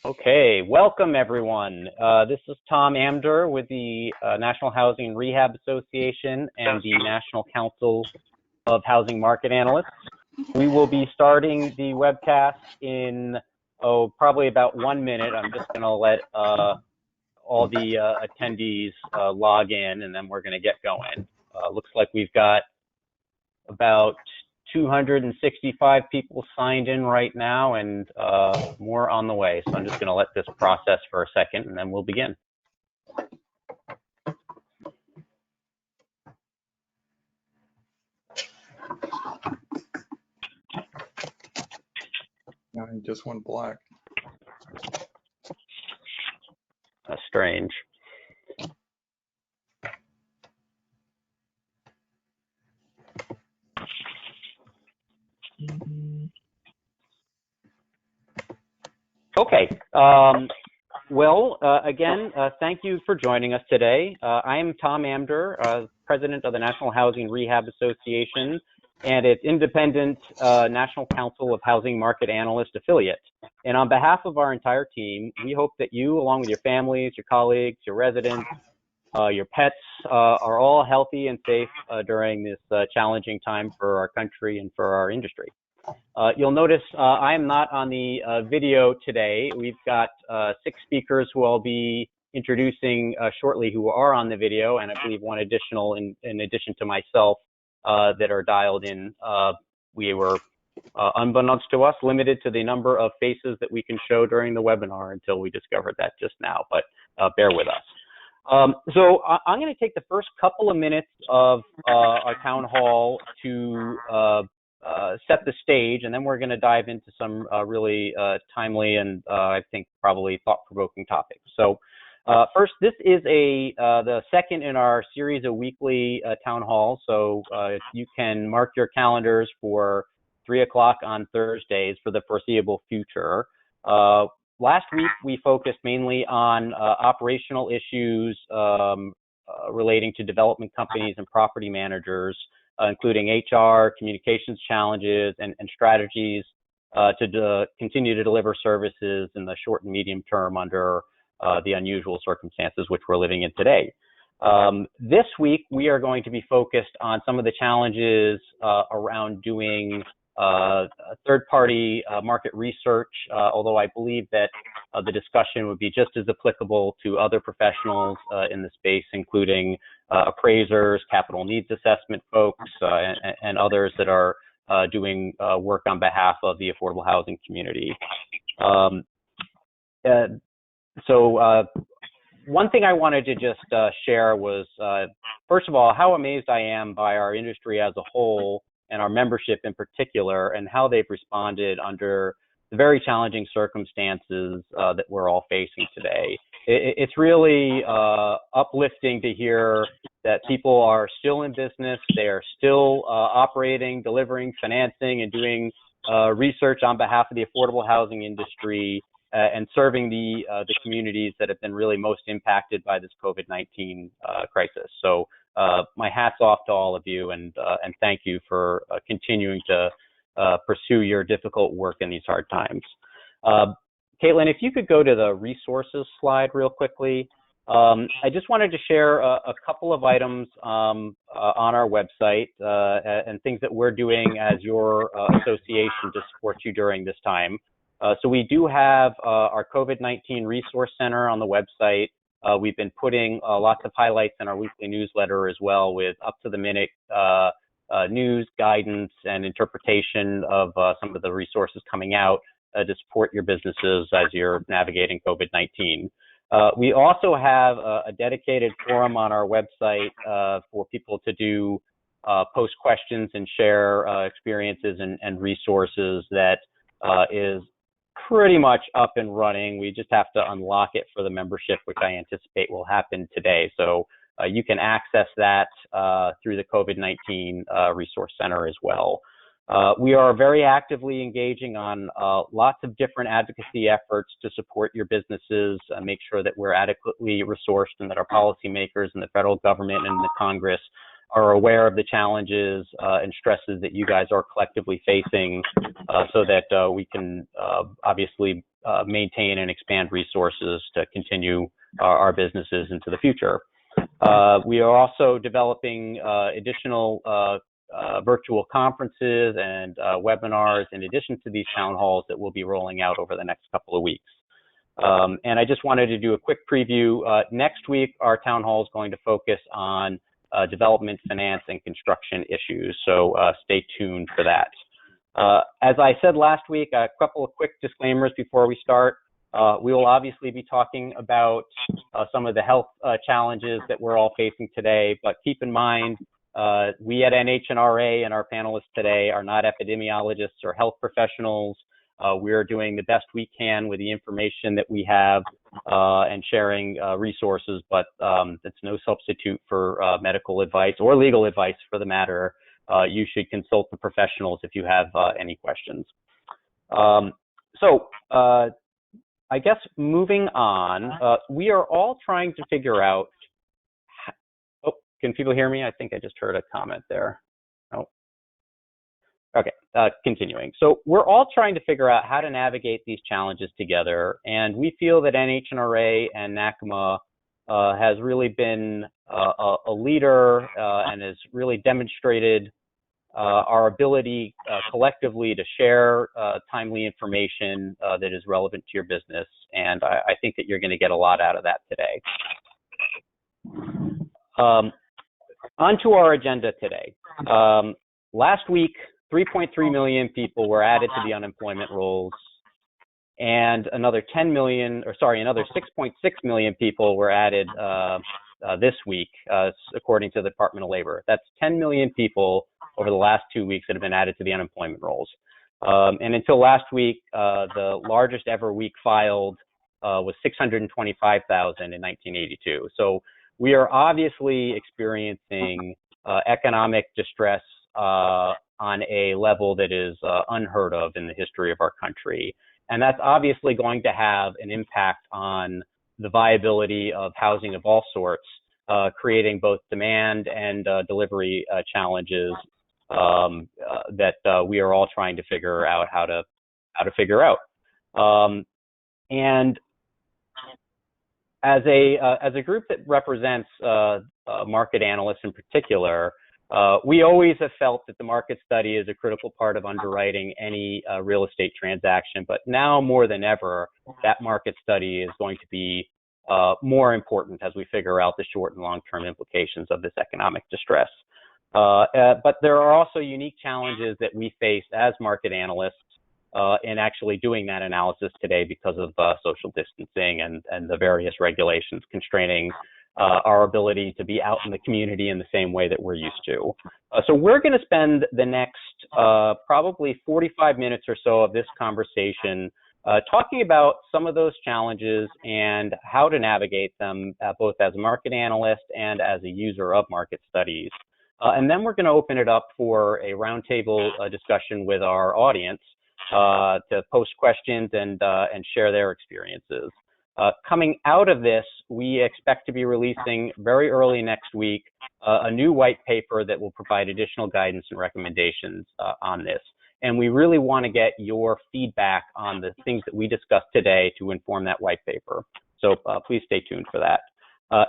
Okay, welcome everyone. This is Tom Amdur with the National Housing Rehab Association and the National Council of Housing Market Analysts. We will be starting the webcast in, probably about 1 minute. I'm just going to let all the attendees log in, and then we're going to get going. Looks like we've got about 265 people signed in right now, and more on the way. So I'm just going to let this process for a second, and then we'll begin. He just went black. That's strange. Okay. Again, thank you for joining us today. I am Tom Amdur, President of the National Housing Rehab Association and its independent National Council of Housing Market Analyst affiliate. And on behalf of our entire team, we hope that you, along with your families, your colleagues, your residents, your pets, are all healthy and safe during this challenging time for our country and for our industry. You'll notice I am not on the video today. We've got 6 speakers who I'll be introducing shortly who are on the video, and I believe one additional in addition to myself that are dialed in. We were, unbeknownst to us, limited to the number of faces that we can show during the webinar until we discovered that just now, but bear with us. So I'm going to take the first couple of minutes of our town hall to set the stage, and then we're going to dive into some really timely and I think probably thought-provoking topics. So first, this is the second in our series of weekly town halls. So you can mark your calendars for 3 o'clock on Thursdays for the foreseeable future. Last week, we focused mainly on operational issues relating to development companies and property managers, including HR, communications challenges, and strategies to continue to deliver services in the short and medium term under the unusual circumstances which we're living in today. This week, we are going to be focused on some of the challenges around doing third-party market research, although I believe that the discussion would be just as applicable to other professionals in the space, including appraisers, capital needs assessment folks, and others that are doing work on behalf of the affordable housing community. One thing I wanted to just share was, first of all, how amazed I am by our industry as a whole and our membership in particular, and how they've responded under the very challenging circumstances that we're all facing today. It's really uplifting to hear that people are still in business, they are still operating, delivering, financing, and doing research on behalf of the affordable housing industry and serving the communities that have been really most impacted by this COVID-19 crisis. So my hat's off to all of you, and thank you for continuing to pursue your difficult work in these hard times. Caitlin, if you could go to the resources slide real quickly. I just wanted to share a couple of items on our website and things that we're doing as your association to support you during this time. So we do have our COVID-19 Resource Center on the website. We've been putting lots of highlights in our weekly newsletter as well, with up-to-the-minute news, guidance, and interpretation of some of the resources coming out to support your businesses as you're navigating COVID-19. We also have a dedicated forum on our website for people to do post questions and share experiences and resources that is pretty much up and running. We just have to unlock it for the membership, which I anticipate will happen today. So you can access that through the COVID-19 Resource Center as well. We are very actively engaging on lots of different advocacy efforts to support your businesses, make sure that we're adequately resourced and that our policymakers and the federal government and the Congress are aware of the challenges and stresses that you guys are collectively facing so that we can obviously maintain and expand resources to continue our businesses into the future. We are also developing additional virtual conferences and webinars in addition to these town halls that we'll be rolling out over the next couple of weeks. And I just wanted to do a quick preview. Next week, our town hall is going to focus on development, finance, and construction issues, so stay tuned for that. As I said last week, a couple of quick disclaimers before we start. We will obviously be talking about some of the health challenges that we're all facing today, but keep in mind, we at NHNRA and our panelists today are not epidemiologists or health professionals. We are doing the best we can with the information that we have and sharing resources, but it's no substitute for medical advice or legal advice for the matter. You should consult the professionals if you have any questions. I guess moving on, we are all trying to figure out, oh, can people hear me? I think I just heard a comment there. Oh, okay, continuing. So we're all trying to figure out how to navigate these challenges together, and we feel that NHNRA and NCHMA has really been a leader and has really demonstrated our ability collectively to share timely information that is relevant to your business. And I think that you're going to get a lot out of that today. On to our agenda today. Last week, 3.3 million people were added to the unemployment rolls, and another 6.6 million people were added this week, according to the Department of Labor. That's 10 million people over the last 2 weeks that have been added to the unemployment rolls. And until last week, the largest ever week filed was 625,000 in 1982. So we are obviously experiencing economic distress on a level that is unheard of in the history of our country. And that's obviously going to have an impact on the viability of housing of all sorts, creating both demand and delivery challenges that we are all trying to figure out how to figure out. And as a group that represents market analysts in particular, we always have felt that the market study is a critical part of underwriting any real estate transaction, but now more than ever, that market study is going to be more important as we figure out the short and long-term implications of this economic distress. But there are also unique challenges that we face as market analysts in actually doing that analysis today because of social distancing and the various regulations constraining our ability to be out in the community in the same way that we're used to. So we're going to spend the next probably 45 minutes or so of this conversation talking about some of those challenges and how to navigate them, both as a market analyst and as a user of market studies. And then we're going to open it up for a roundtable discussion with our audience to post questions and share their experiences. Coming out of this, we expect to be releasing very early next week a new white paper that will provide additional guidance and recommendations on this. And we really want to get your feedback on the things that we discussed today to inform that white paper. So please stay tuned for that.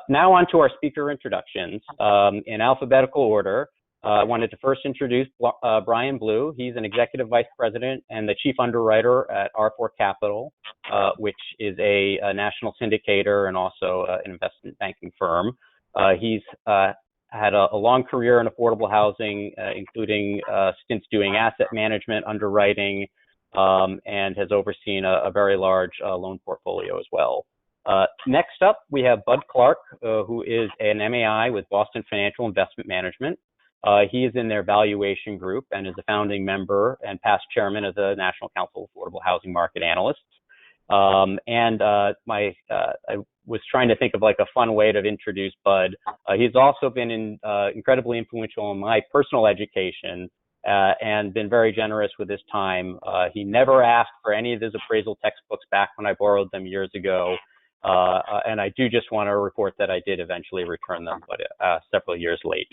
Now on to our speaker introductions. In alphabetical order, I wanted to first introduce Brian Blue. He's an executive vice president and the chief underwriter at R4 Capital, which is a national syndicator and also an investment banking firm. He's had a long career in affordable housing, including stints doing asset management, underwriting, and has overseen a very large loan portfolio as well. Next up, we have Bud Clark, who is an MAI with Boston Financial Investment Management. He is in their valuation group and is a founding member and past chairman of the National Council of Affordable Housing Market Analysts. I was trying to think of like a fun way to introduce Bud. He's also been incredibly influential in my personal education and been very generous with his time. He never asked for any of his appraisal textbooks back when I borrowed them years ago. And I do just want to report that I did eventually return them, but several years late.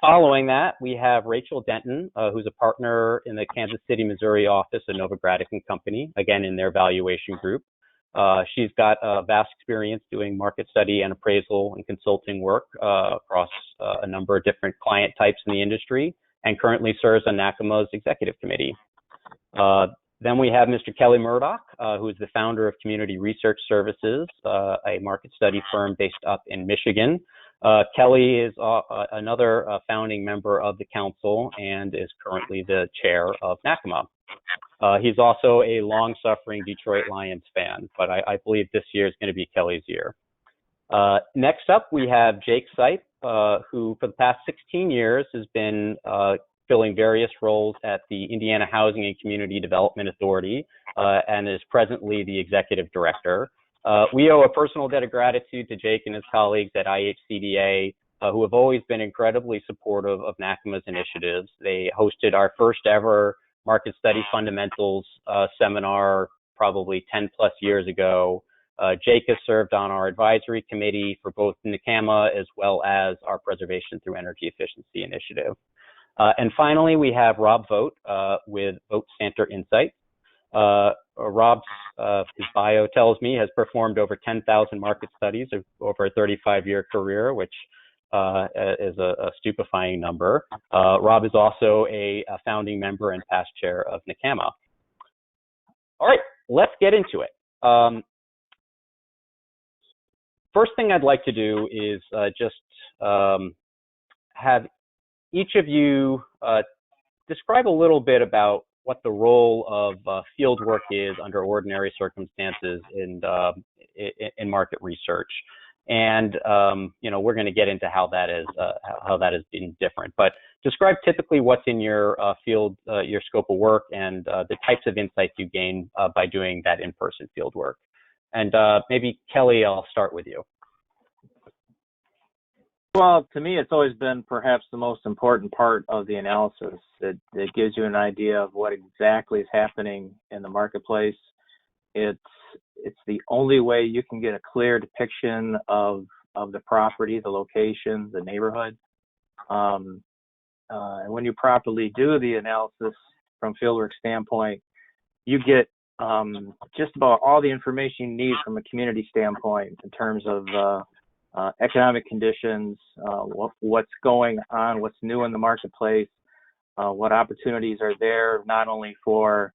Following that, we have Rachel Denton, who's a partner in the Kansas City, Missouri office of Novogradac and Company, again in their valuation group. She's got a vast experience doing market study and appraisal and consulting work across a number of different client types in the industry, and currently serves on NACMA's executive committee. Then we have Mr. Kelly Murdoch, who is the founder of Community Research Services, a market study firm based up in Michigan. Kelly is another founding member of the council and is currently the chair of NACMA. He's also a long-suffering Detroit Lions fan, but I believe this year is going to be Kelly's year. Next up, we have Jake Sipe, who for the past 16 years has been filling various roles at the Indiana Housing and Community Development Authority and is presently the executive director. We owe a personal debt of gratitude to Jake and his colleagues at IHCDA, who have always been incredibly supportive of NACMA's initiatives. They hosted our first ever market study fundamentals seminar probably 10 plus years ago. Jake has served on our advisory committee for both NCHMA as well as our Preservation Through Energy Efficiency initiative. And finally, we have Rob Vogt with Vogt Center Insights. Rob's, his bio tells me, has performed over 10,000 market studies over a 35-year career, which is a stupefying number. Rob is also a founding member and past chair of NCHMA. All right, let's get into it. First thing I'd like to do is just have each of you describe a little bit about what the role of field work is under ordinary circumstances in market research, and you know, we're going to get into how that has been different. But describe typically what's in your field, your scope of work, and the types of insights you gain by doing that in-person field work. And maybe Kelly, I'll start with you. Well, to me, it's always been perhaps the most important part of the analysis. It gives you an idea of what exactly is happening in the marketplace. It's the only way you can get a clear depiction of the property, the location, the neighborhood. And when you properly do the analysis from fieldwork standpoint, you get just about all the information you need from a community standpoint in terms of economic conditions, what's going on, what's new in the marketplace, what opportunities are there, not only for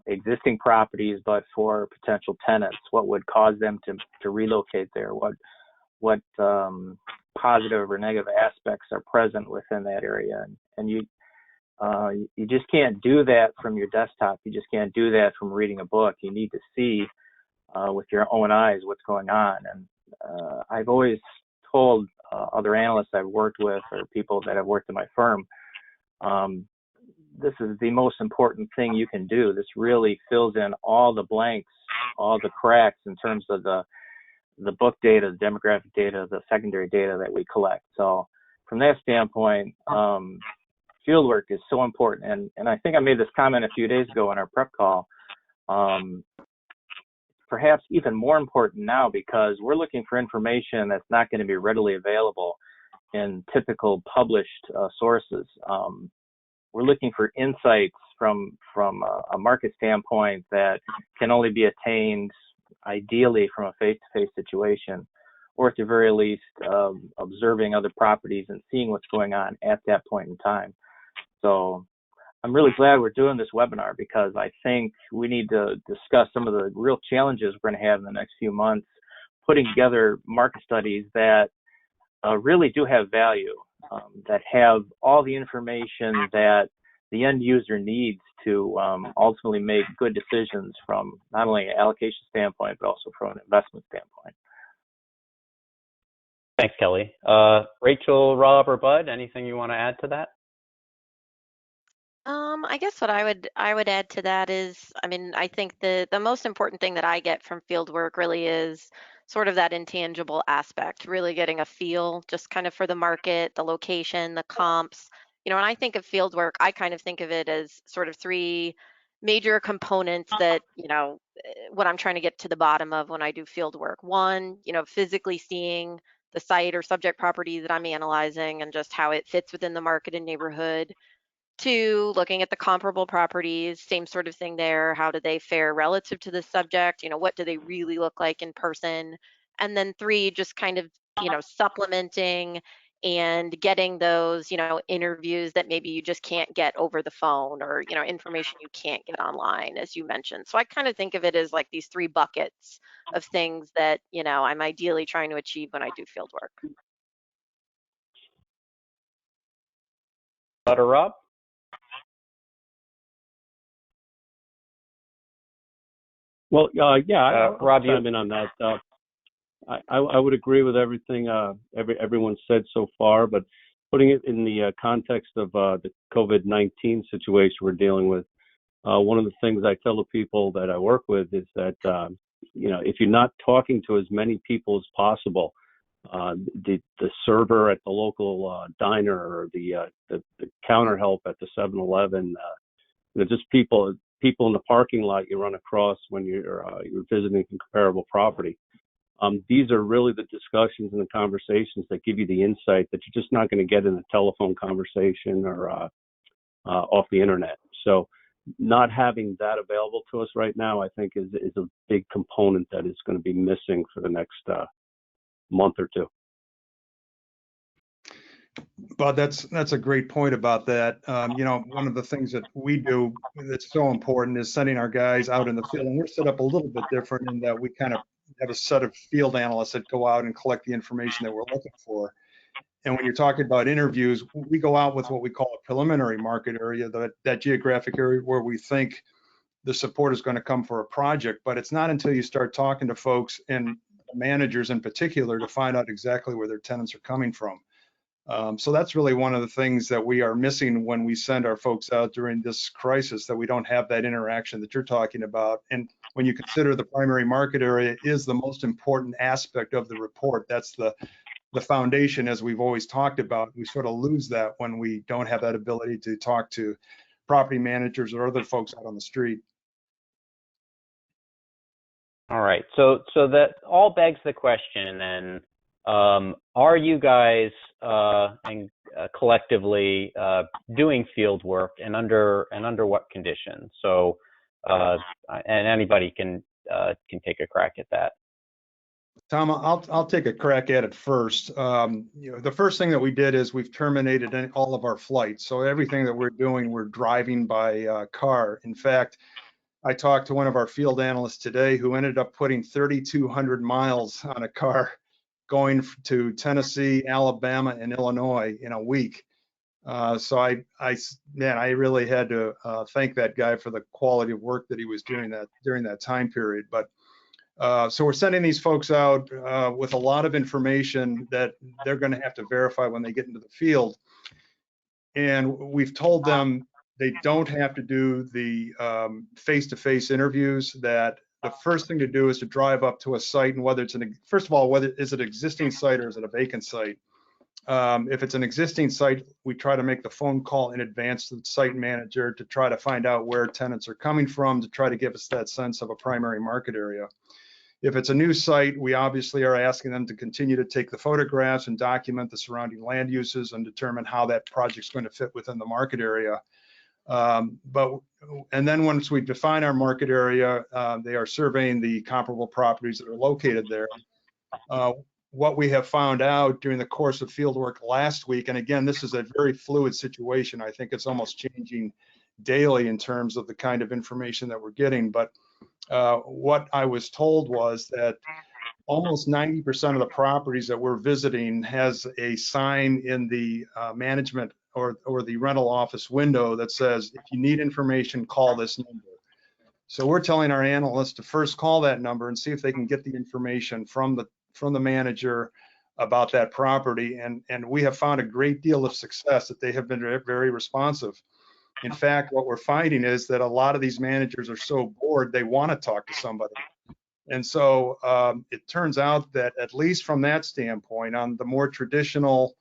existing properties, but for potential tenants, what would cause them to relocate there, what positive or negative aspects are present within that area. And you just can't do that from your desktop. You just can't do that from reading a book. You need to see with your own eyes what's going on. And I've always told other analysts I've worked with or people that have worked in my firm, this is the most important thing you can do. This really fills in all the blanks, all the cracks in terms of the book data, the demographic data, the secondary data that we collect. So from that standpoint, fieldwork is so important. And I think I made this comment a few days ago on our prep call. Perhaps even more important now because we're looking for information that's not going to be readily available in typical published sources. We're looking for insights from a market standpoint that can only be attained ideally from a face-to-face situation, or at the very least observing other properties and seeing what's going on at that point in time. So I'm really glad we're doing this webinar because I think we need to discuss some of the real challenges we're going to have in the next few months, putting together market studies that really do have value, that have all the information that the end user needs to ultimately make good decisions from not only an allocation standpoint, but also from an investment standpoint. Thanks, Kelly. Rachel, Rob, or Bud, anything you want to add to that? I guess what I would add to that is, I mean, I think the most important thing that I get from field work really is sort of that intangible aspect, really getting a feel just kind of for the market, the location, the comps. You know, when I think of field work, I kind of think of it as sort of three major components that, you know, what I'm trying to get to the bottom of when I do field work. One, you know, physically seeing the site or subject property that I'm analyzing and just how it fits within the market and neighborhood. Two, looking at the comparable properties, same sort of thing there. How do they fare relative to the subject? What do they really look like in person? And then three, just kind of, supplementing and getting those, interviews that maybe you just can't get over the phone, or, information you can't get online, as you mentioned. So I kind of think of it as like these three buckets of things that, I'm ideally trying to achieve when I do field work. Butter up. Well, yeah, I'll Rob, chime in on that. I would agree with everything everyone said so far, but putting it in the context of the COVID-19 situation we're dealing with, one of the things I tell the people that I work with is that if you're not talking to as many people as possible, the server at the local diner, or the counter help at the 7-Eleven, just people in the parking lot you run across when you're visiting a comparable property. These are really the discussions and the conversations that give you the insight that you're just not going to get in a telephone conversation or off the internet. So not having that available to us right now, I think, is a big component that is going to be missing for the next month or two. But that's a great point about that. One of the things that we do that's so important is sending our guys out in the field, and we're set up a little bit different in that we kind of have a set of field analysts that go out and collect the information that we're looking for. And when you're talking about interviews, we go out with what we call a preliminary market area, that geographic area where we think the support is going to come for a project. But it's not until you start talking to folks, and managers in particular, to find out exactly where their tenants are coming from. So that's really one of the things that we are missing when we send our folks out during this crisis, that we don't have that interaction that you're talking about. And when you consider the primary market area is the most important aspect of the report, that's the foundation, as we've always talked about. We sort of lose that when we don't have that ability to talk to property managers or other folks out on the street. All right. So that all begs the question then, are you guys collectively doing field work, and under what conditions? So and anybody can take a crack at that. Tom, I'll take a crack at it first. The first thing that we did is we've terminated all of our flights. So everything that we're doing, we're driving by car. In fact, I talked to one of our field analysts today who ended up putting 3,200 miles on a car going to Tennessee, Alabama, and Illinois in a week. So I really had to thank that guy for the quality of work that he was doing during that time period. But so we're sending these folks out with a lot of information that they're going to have to verify when they get into the field. And we've told them they don't have to do the face-to-face interviews, that the first thing to do is to drive up to a site, and whether it's first of all, whether is it an existing site or is it a vacant site? If it's an existing site, we try to make the phone call in advance to the site manager to try to find out where tenants are coming from, to try to give us that sense of a primary market area. If it's a new site, we obviously are asking them to continue to take the photographs and document the surrounding land uses and determine how that project's going to fit within the market area. And then once we define our market area, they are surveying the comparable properties that are located there. What we have found out during the course of fieldwork last week, and again, this is a very fluid situation. I think it's almost changing daily in terms of the kind of information that we're getting. But what I was told was that almost 90% of the properties that we're visiting has a sign in the management or the rental office window that says, if you need information, call this number. So we're telling our analysts to first call that number and see if they can get the information from the manager about that property. And we have found a great deal of success, that they have been very responsive. In fact, what we're finding is that a lot of these managers are so bored, they want to talk to somebody. And so it turns out that, at least from that standpoint, on the more traditional,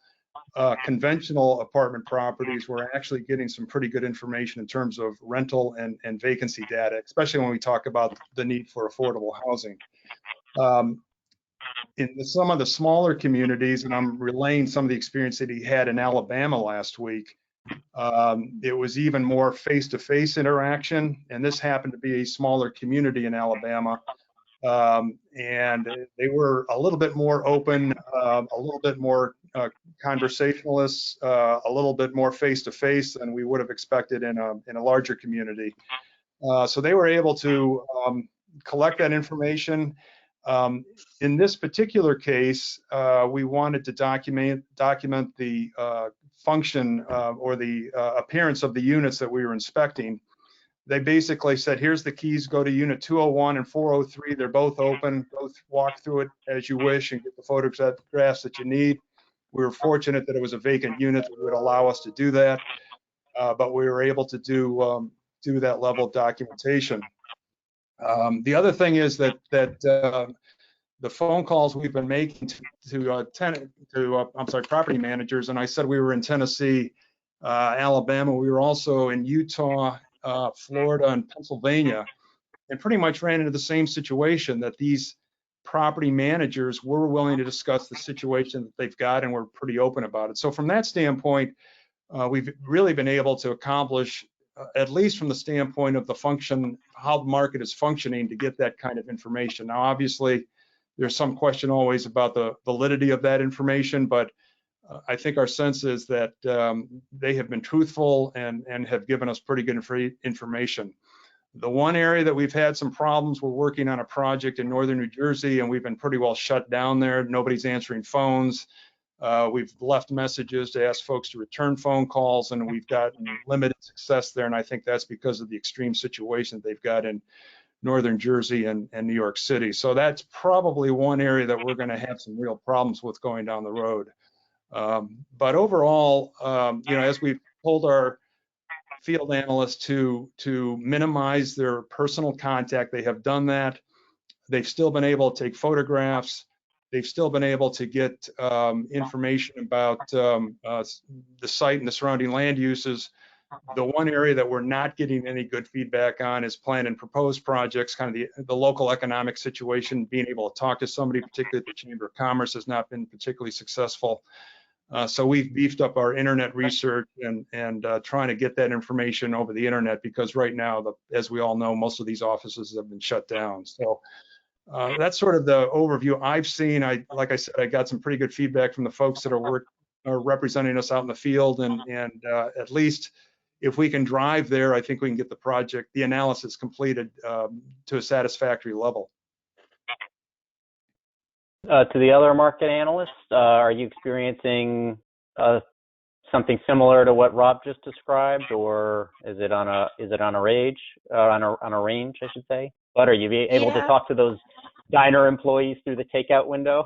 conventional apartment properties, we're actually getting some pretty good information in terms of rental and vacancy data, especially when we talk about the need for affordable housing. in some of the smaller communities, and I'm relaying some of the experience that he had in Alabama last week, it was even more face-to-face interaction, and this happened to be a smaller community in Alabama. And they were a little bit more open, a little bit more conversationalists, a little bit more face-to-face than we would have expected in a larger community. So they were able to collect that information. In this particular case, we wanted to document the function or the appearance of the units that we were inspecting. They basically said, here's the keys, go to unit 201 and 403. They're both open. Both walk through it as you wish and get the photographs that you need. We were fortunate that it was a vacant unit that would allow us to do that, but we were able to do that level of documentation. The other thing is that the phone calls we've been making to property managers, and I said we were in Tennessee, Alabama. We were also in Utah, Florida, and Pennsylvania, and pretty much ran into the same situation, that these property managers were willing to discuss the situation that they've got, and were pretty open about it. So from that standpoint, we've really been able to accomplish, at least from the standpoint of the function, how the market is functioning, to get that kind of information. Now, obviously, there's some question always about the validity of that information, but I think our sense is that they have been truthful and have given us pretty good information. The one area that we've had some problems, we're working on a project in northern New Jersey, and we've been pretty well shut down there. Nobody's answering phones. We've left messages to ask folks to return phone calls, and we've gotten limited success there. And I think that's because of the extreme situation they've got in northern Jersey and New York City. So that's probably one area that we're going to have some real problems with going down the road. But overall, as we've told our field analysts to minimize their personal contact, they have done that. They've still been able to take photographs. They've still been able to get information about the site and the surrounding land uses. The one area that we're not getting any good feedback on is planned and proposed projects. Kind of the local economic situation, being able to talk to somebody, particularly the Chamber of Commerce, has not been particularly successful. So we've beefed up our internet research and trying to get that information over the internet, because right now, as we all know, most of these offices have been shut down. So that's sort of the overview I've seen. Like I said, I got some pretty good feedback from the folks that are representing us out in the field, and at least if we can drive there, I think we can get the analysis completed to a satisfactory level. To the other market analysts, are you experiencing something similar to what Rob just described, or is it on a range, I should say? But are you able to talk to those diner employees through the takeout window?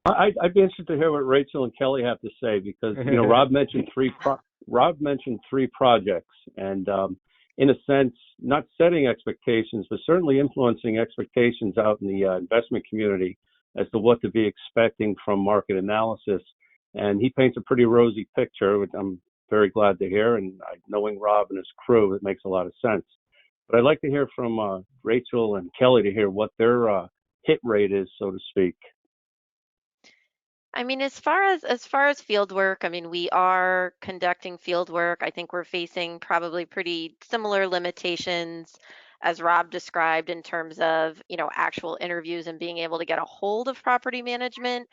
I'd be interested to hear what Rachel and Kelly have to say, because Rob mentioned three projects, and in a sense, not setting expectations, but certainly influencing expectations out in the investment community as to what to be expecting from market analysis. And he paints a pretty rosy picture, which I'm very glad to hear. And knowing Rob and his crew, it makes a lot of sense. But I'd like to hear from Rachel and Kelly to hear what their hit rate is, so to speak. I mean, as far as field work, I mean, we are conducting field work. I think we're facing probably pretty similar limitations as Rob described in terms of, actual interviews and being able to get a hold of property management.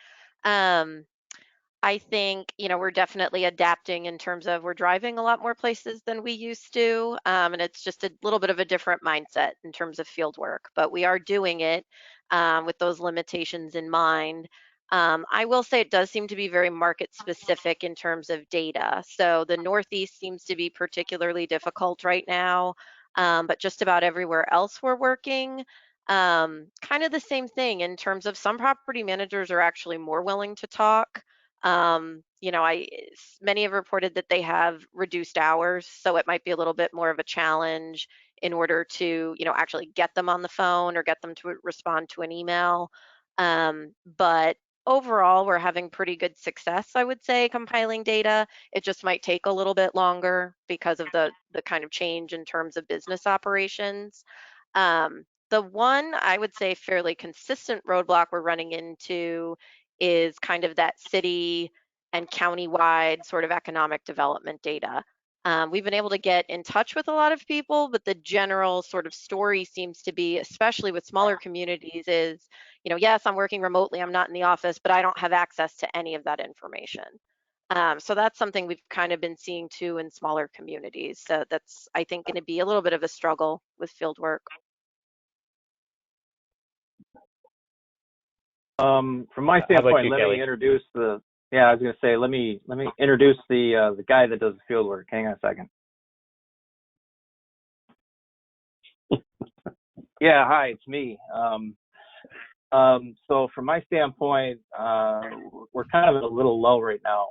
I think, we're definitely adapting in terms of we're driving a lot more places than we used to. And it's just a little bit of a different mindset in terms of field work, but we are doing it with those limitations in mind. I will say it does seem to be very market specific in terms of data. So the Northeast seems to be particularly difficult right now, but just about everywhere else we're working. Kind of the same thing in terms of some property managers are actually more willing to talk. Many have reported that they have reduced hours, so it might be a little bit more of a challenge in order to, actually get them on the phone or get them to respond to an email. But overall, we're having pretty good success, I would say, compiling data. It just might take a little bit longer because of the kind of change in terms of business operations. The one I would say fairly consistent roadblock we're running into is kind of that city and county-wide sort of economic development data. We've been able to get in touch with a lot of people, but the general sort of story seems to be, especially with smaller communities, is, yes, I'm working remotely, I'm not in the office, but I don't have access to any of that information. So that's something we've kind of been seeing too in smaller communities. So that's, I think, going to be a little bit of a struggle with field work. From my How about standpoint, you, let Kelly? me introduce the. Yeah, I was going to say, let me introduce the guy that does the field work. Hang on a second. Yeah, hi, it's me. So from my standpoint, we're kind of a little low right now,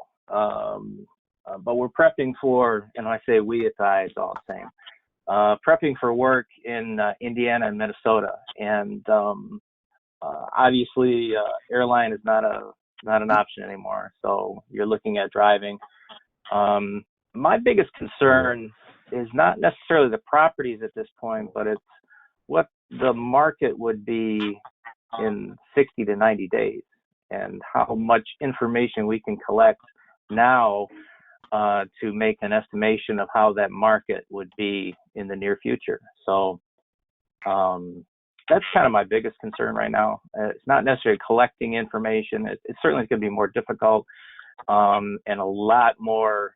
but we're prepping for, and when I say we, it's I, it's all the same. Prepping for work in Indiana and Minnesota, and obviously, airline is not an option anymore. So you're looking at driving. My biggest concern is not necessarily the properties at this point, but it's what the market would be in 60 to 90 days, and how much information we can collect now to make an estimation of how that market would be in the near future. So that's kind of my biggest concern right now. It's not necessarily collecting information. It certainly is going to be more difficult, and a lot more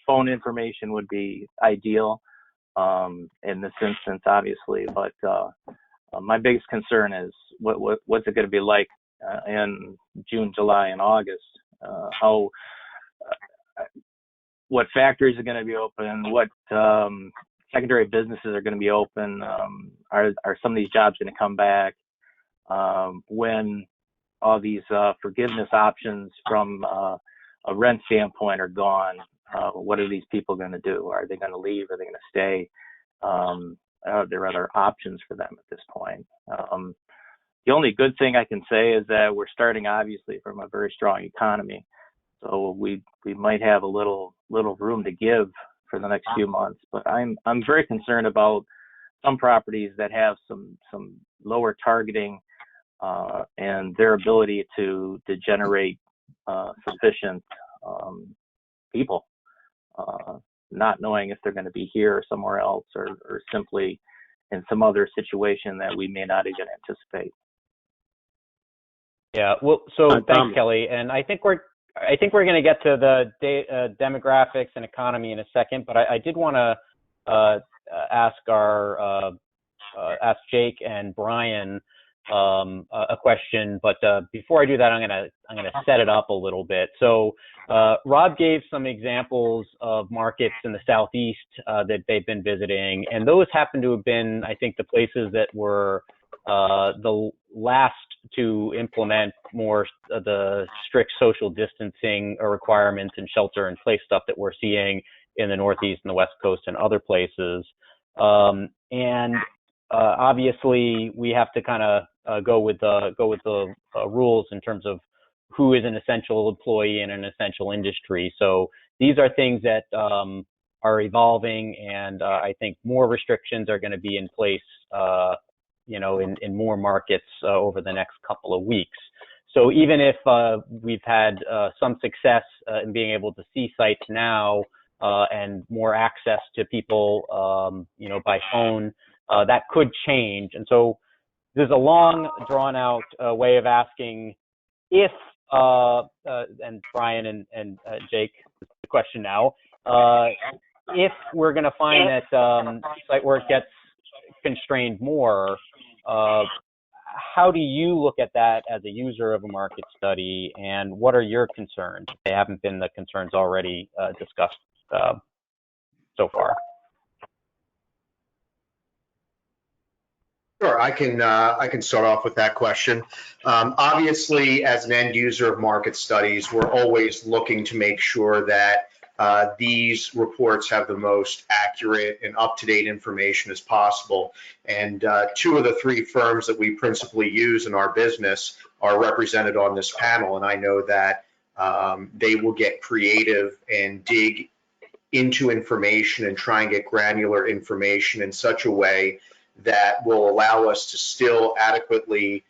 phone information would be ideal in this instance, obviously. But my biggest concern is what's it going to be like in June, July, and August? What factories are going to be open? What secondary businesses are going to be open? Are some of these jobs going to come back? When all these forgiveness options from a rent standpoint are gone, what are these people going to do? Are they going to leave? Are they going to stay? There are other options for them at this point. The only good thing I can say is that we're starting obviously from a very strong economy, so we might have a little room to give for the next few months. But I'm very concerned about some properties that have some lower targeting and their ability to generate sufficient people, not knowing if they're going to be here or somewhere else, or simply in some other situation that we may not even anticipate. Yeah. Well, so Tom. thanks, Kelly. And I think we're going to get to the demographics and economy in a second, but I did want to ask Jake and Brian a question. But before I do that, I'm gonna set it up a little bit. So Rob gave some examples of markets in the Southeast that they've been visiting, and those happen to have been, I think, the places that were the last to implement more the strict social distancing requirements and shelter in place stuff that we're seeing in the Northeast and the West Coast and other places. And obviously, we have to kind of go with the rules in terms of who is an essential employee in an essential industry. So these are things that are evolving, and I think more restrictions are going to be in place, in more markets over the next couple of weeks. So even if we've had some success in being able to see sites now and more access to people, by phone, that could change. And so there's a long, drawn-out way of asking if, and Brian and Jake, the question now, if we're going to find that site work gets constrained more, how do you look at that as a user of a market study, and what are your concerns? They haven't been the concerns already discussed so far. Sure, I can start off with that question. Obviously, as an end user of market studies, we're always looking to make sure that these reports have the most accurate and up-to-date information as possible. And two of the three firms that we principally use in our business are represented on this panel, and I know that they will get creative and dig into information and try and get granular information in such a way that will allow us to still adequately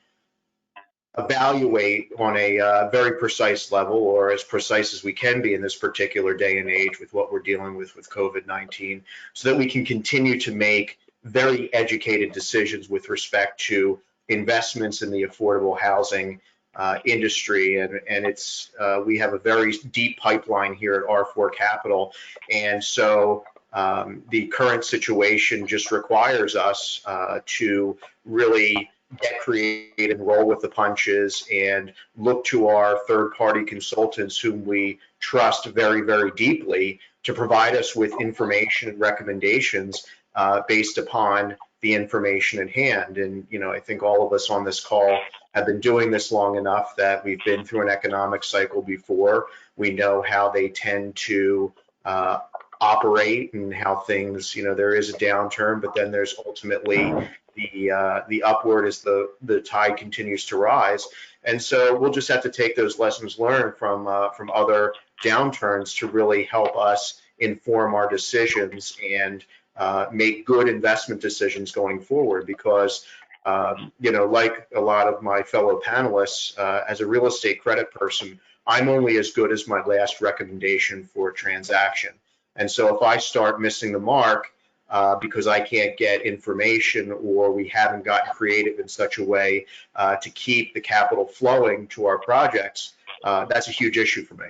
evaluate on a very precise level, or as precise as we can be in this particular day and age with what we're dealing with COVID-19, so that we can continue to make very educated decisions with respect to investments in the affordable housing industry. And it's we have a very deep pipeline here at R4 Capital, and so the current situation just requires us to really get creative and roll with the punches and look to our third-party consultants whom we trust very, very deeply to provide us with information and recommendations based upon the information in hand. And, you know, I think all of us on this call have been doing this long enough that we've been through an economic cycle before. We know how they tend to operate and how things, you know, there is a downturn, but then there's ultimately the upward as the tide continues to rise. And so we'll just have to take those lessons learned from other downturns to really help us inform our decisions and make good investment decisions going forward. Because you know, like a lot of my fellow panelists, as a real estate credit person, I'm only as good as my last recommendation for a transaction. And so if I start missing the mark because I can't get information, or we haven't gotten creative in such a way to keep the capital flowing to our projects, that's a huge issue for me.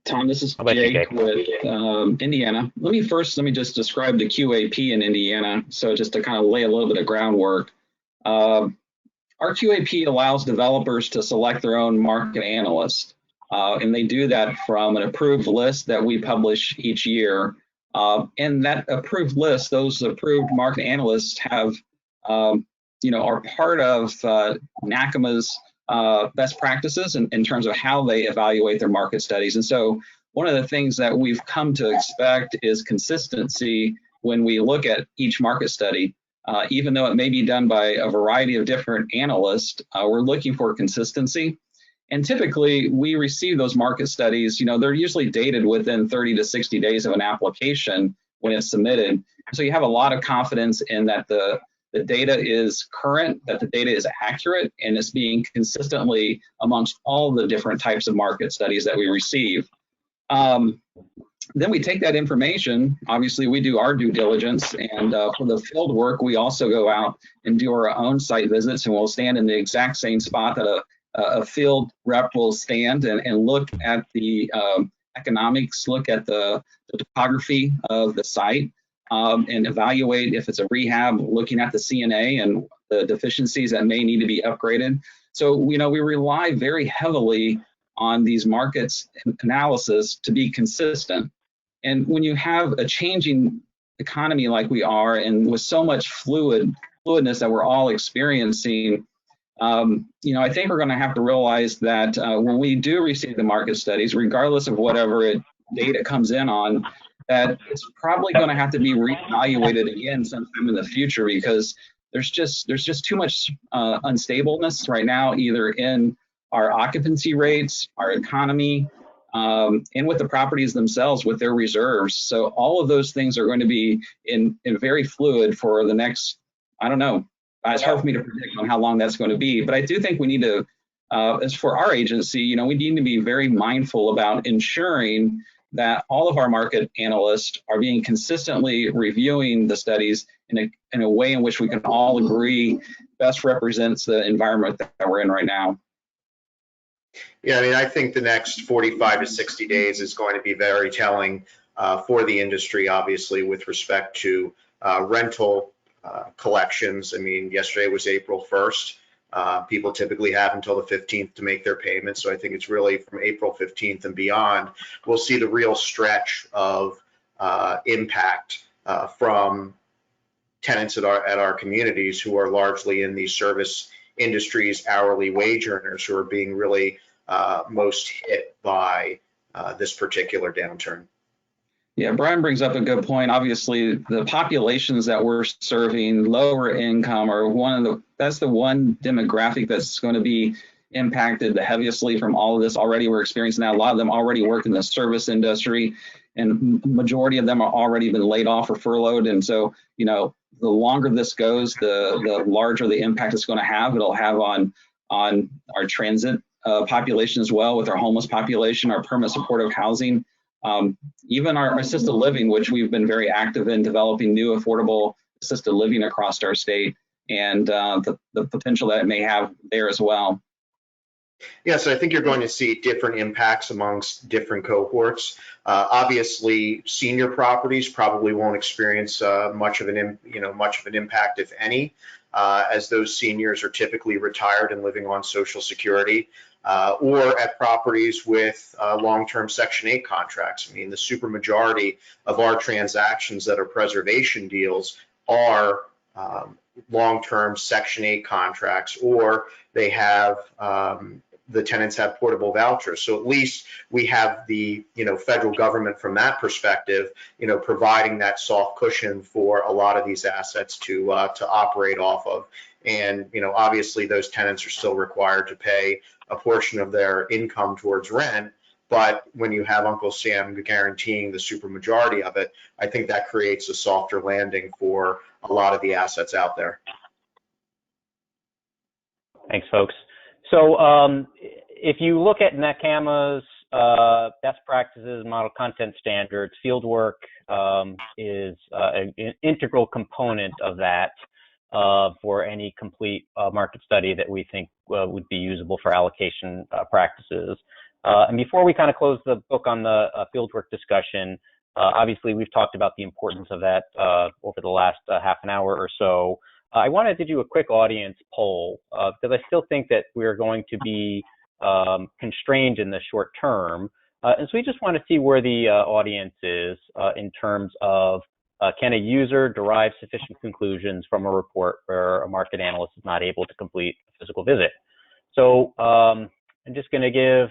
Tom, this is Jake with Indiana. Let me just describe the QAP in Indiana. So just to kind of lay a little bit of groundwork. Our QAP allows developers to select their own market analyst. And they do that from an approved list that we publish each year. And that approved list, those approved market analysts have, you know, are part of NCHMA's best practices in terms of how they evaluate their market studies. And so one of the things that we've come to expect is consistency when we look at each market study. Even though it may be done by a variety of different analysts, we're looking for consistency. And typically we receive those market studies, you know, they're usually dated within 30 to 60 days of an application when it's submitted. So you have a lot of confidence in that the data is current, that the data is accurate, and it's being consistently amongst all the different types of market studies that we receive. Then we take that information, obviously we do our due diligence, and for the field work, we also go out and do our own site visits, and we'll stand in the exact same spot that a field rep will stand and look at the economics, look at the topography of the site, and evaluate if it's a rehab, looking at the CNA and the deficiencies that may need to be upgraded. So, you know, we rely very heavily on these markets analysis to be consistent. And when you have a changing economy like we are, and with so much fluidness that we're all experiencing, you know, I think we're going to have to realize that when we do receive the market studies, regardless of whatever data comes in on, that it's probably going to have to be reevaluated again sometime in the future, because there's just too much unstableness right now, either in our occupancy rates, our economy, and with the properties themselves with their reserves. So all of those things are going to be in very fluid for the next, I don't know, it's hard for me to predict on how long that's going to be, but I do think we need to, as for our agency, you know, we need to be very mindful about ensuring that all of our market analysts are being consistently reviewing the studies in a way in which we can all agree best represents the environment that we're in right now. Yeah, I mean, I think the next 45 to 60 days is going to be very telling for the industry, obviously, with respect to rental collections. I mean, yesterday was April 1st. People typically have until the 15th to make their payments. So I think it's really from April 15th and beyond, we'll see the real stretch of impact from tenants at our communities who are largely in the service industries, hourly wage earners, who are being really most hit by this particular downturn. Yeah, Brian brings up a good point. Obviously, the populations that we're serving, lower income, are that's the one demographic that's going to be impacted the heaviestly from all of this already. We're experiencing that. A lot of them already work in the service industry, and majority of them are already been laid off or furloughed. And so, you know, the longer this goes, the larger the impact it's going to have. It'll have on our transit population as well, with our homeless population, our permanent supportive housing, even our assisted living, which we've been very active in developing new affordable assisted living across our state, and the potential that it may have there as well. Yes, I think you're going to see different impacts amongst different cohorts. Obviously, senior properties probably won't experience much of an impact, if any, as those seniors are typically retired and living on Social Security, or at properties with long-term Section 8 contracts. I mean, the supermajority of our transactions that are preservation deals are long-term Section 8 contracts, or they have the tenants have portable vouchers. So at least we have the, federal government from that perspective, providing that soft cushion for a lot of these assets to operate off of. And, obviously those tenants are still required to pay a portion of their income towards rent. But when you have Uncle Sam guaranteeing the supermajority of it, I think that creates a softer landing for a lot of the assets out there. Thanks, folks. So if you look at NCHMA's best practices, model content standards, fieldwork is an integral component of that for any complete market study that we think would be usable for allocation practices. And before we kind of close the book on the fieldwork discussion, obviously we've talked about the importance of that over the last half an hour or so. I wanted to do a quick audience poll because I still think that we're going to be constrained in the short term. And so we just want to see where the audience is in terms of can a user derive sufficient conclusions from a report where a market analyst is not able to complete a physical visit. So I'm just going to give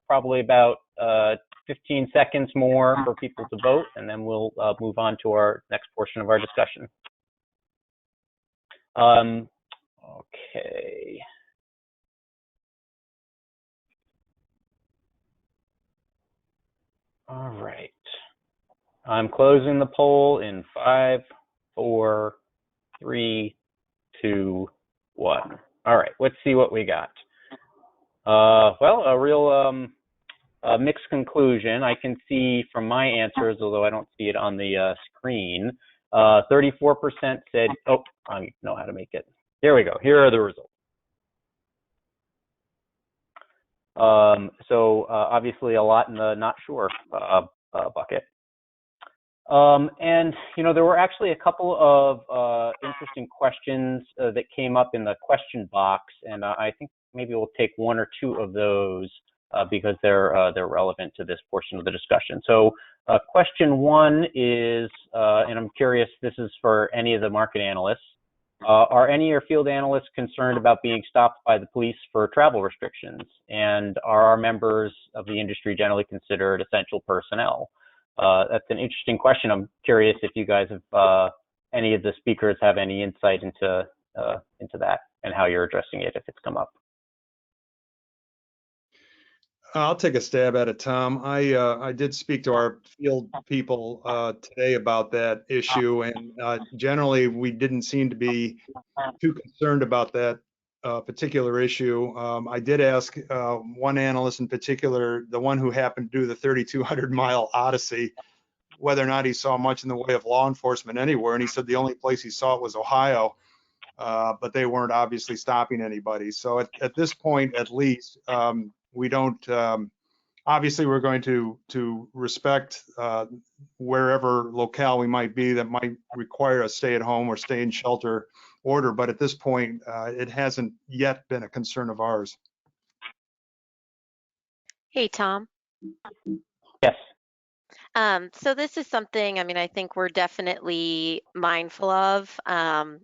probably about 15 seconds more for people to vote, and then we'll move on to our next portion of our discussion. Okay. All right. I'm closing the poll in 5, 4, 3, 2, 1. All right, let's see what we got. Well, a real mixed conclusion. I can see from my answers, although I don't see it on the screen, 34% said, oh, I know how to make it. Here we go. Here are the results. So obviously a lot in the not sure bucket. And, there were actually a couple of interesting questions that came up in the question box, and I think maybe we'll take one or two of those because they're relevant to this portion of the discussion. So question one is, and I'm curious, this is for any of the market analysts, are any of your field analysts concerned about being stopped by the police for travel restrictions? And are our members of the industry generally considered essential personnel? That's an interesting question. I'm curious if you guys have, any of the speakers have any insight into that and how you're addressing it if it's come up. I'll take a stab at it, Tom. I did speak to our field people today about that issue, and generally we didn't seem to be too concerned about that particular issue. I did ask one analyst in particular, the one who happened to do the 3,200-mile odyssey, whether or not he saw much in the way of law enforcement anywhere, and he said the only place he saw it was Ohio, but they weren't obviously stopping anybody. So at this point, at least, we don't, obviously we're going to respect wherever locale we might be that might require a stay at home or stay in shelter order. But at this point, it hasn't yet been a concern of ours. Hey, Tom. Yes. So this is something, I think we're definitely mindful of,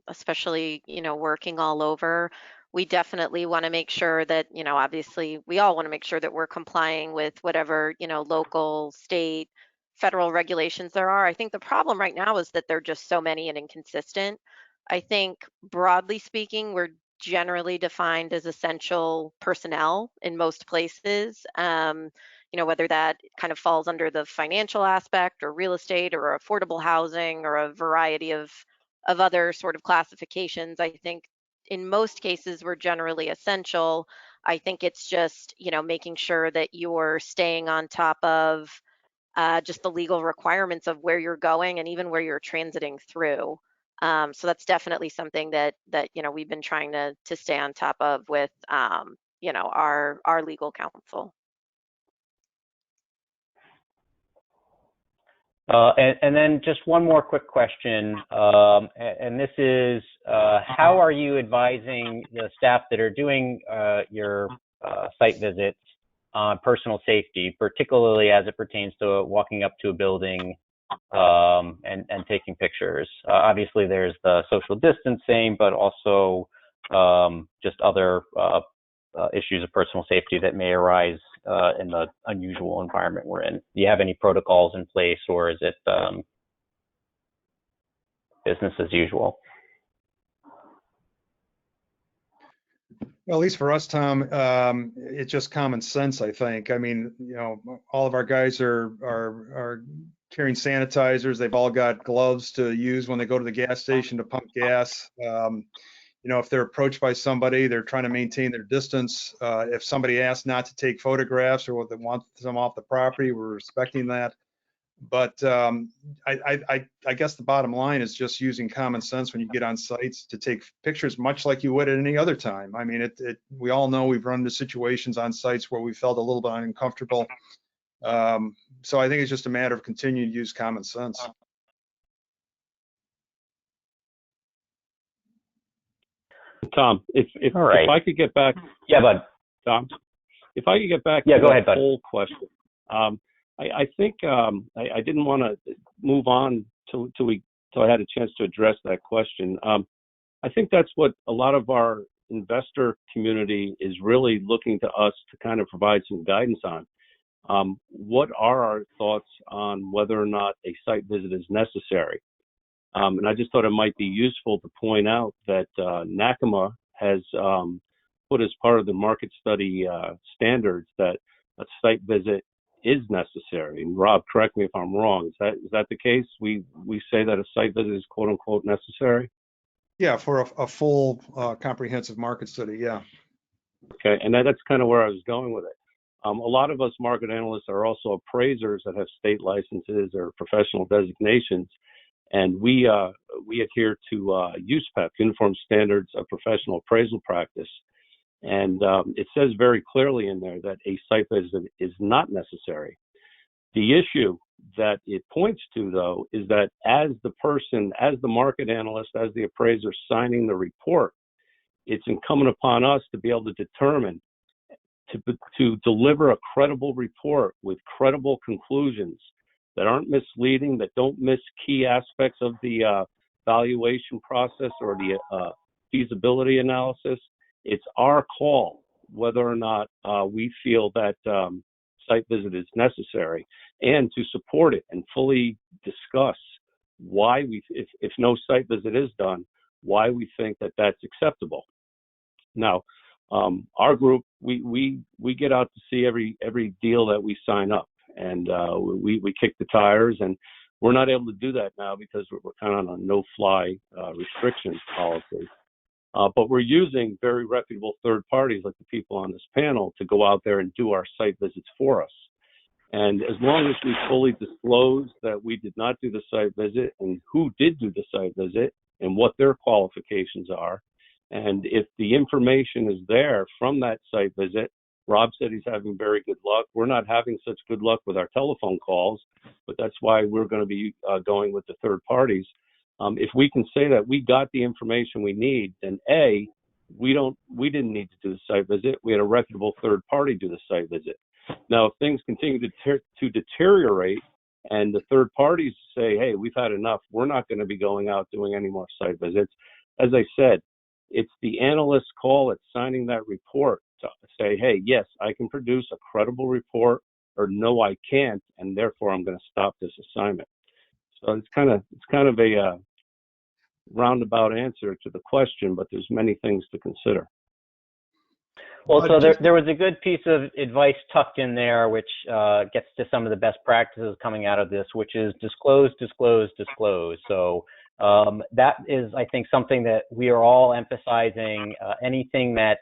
especially, working all over. We definitely want to make sure that, obviously we all want to make sure that we're complying with whatever, local, state, federal regulations there are. I think the problem right now is that there are just so many and inconsistent. I think broadly speaking, we're generally defined as essential personnel in most places. Whether that kind of falls under the financial aspect or real estate or affordable housing or a variety of other sort of classifications. I think in most cases we're generally essential. I think it's just, making sure that you're staying on top of just the legal requirements of where you're going and even where you're transiting through. So that's definitely something that we've been trying to stay on top of with our legal counsel. And then just one more quick question, and this is, how are you advising the staff that are doing your site visits on personal safety, particularly as it pertains to walking up to a building and taking pictures? Obviously, there's the social distancing, but also just other issues of personal safety that may arise in the unusual environment we're in. Do you have any protocols in place, or is it business as usual? Well, at least for us, Tom, it's just common sense, I think. I mean, all of our guys are carrying sanitizers. They've all got gloves to use when they go to the gas station to pump gas. If they're approached by somebody, they're trying to maintain their distance. If somebody asks not to take photographs or they want them off the property, we're respecting that. But I guess the bottom line is just using common sense when you get on sites to take pictures, much like you would at any other time. I mean, we all know we've run into situations on sites where we felt a little bit uncomfortable. So I think it's just a matter of continuing to use common sense. Tom, if I could get back. Yeah, bud. Tom, if I could get back to go ahead, the whole question. I think I didn't want to move on till I had a chance to address that question. I think that's what a lot of our investor community is really looking to us to kind of provide some guidance on. What are our thoughts on whether or not a site visit is necessary? And I just thought it might be useful to point out that NCHMA has put as part of the market study standards that a site visit is necessary. And Rob, correct me if I'm wrong. Is that the case? We say that a site visit is quote unquote necessary? Yeah, for a full comprehensive market study, yeah. Okay, and that's kind of where I was going with it. A lot of us market analysts are also appraisers that have state licenses or professional designations, and we adhere to USPEP, Uniform Standards of Professional Appraisal Practice. And it says very clearly in there that a site visit is not necessary. The issue that it points to, though, is that as the market analyst, as the appraiser signing the report, it's incumbent upon us to be able to determine to deliver a credible report with credible conclusions that aren't misleading, that don't miss key aspects of the valuation process or the feasibility analysis. It's our call whether or not we feel that site visit is necessary, and to support it and fully discuss why if no site visit is done, why we think that that's acceptable. Now, our group, we get out to see every deal that we sign up, and we kick the tires, and we're not able to do that now because we're kind of on a no-fly restrictions policy. But we're using very reputable third parties like the people on this panel to go out there and do our site visits for us. And as long as we fully disclose that we did not do the site visit and who did do the site visit and what their qualifications are, and if the information is there from that site visit, Rob said he's having very good luck. We're not having such good luck with our telephone calls, but that's why we're going to be going with the third parties. If we can say that we got the information we need, then A, we didn't need to do the site visit. We had a reputable third party do the site visit. Now, if things continue to deteriorate and the third parties say, hey, we've had enough, we're not going to be going out doing any more site visits. As I said, it's the analyst's call at signing that report to say, hey, yes, I can produce a credible report, or no, I can't, and therefore I'm going to stop this assignment. So it's kind of a roundabout answer to the question, but there's many things to consider. Well, so there was a good piece of advice tucked in there, which gets to some of the best practices coming out of this, which is disclose, disclose, disclose. So that is, I think, something that we are all emphasizing. Anything that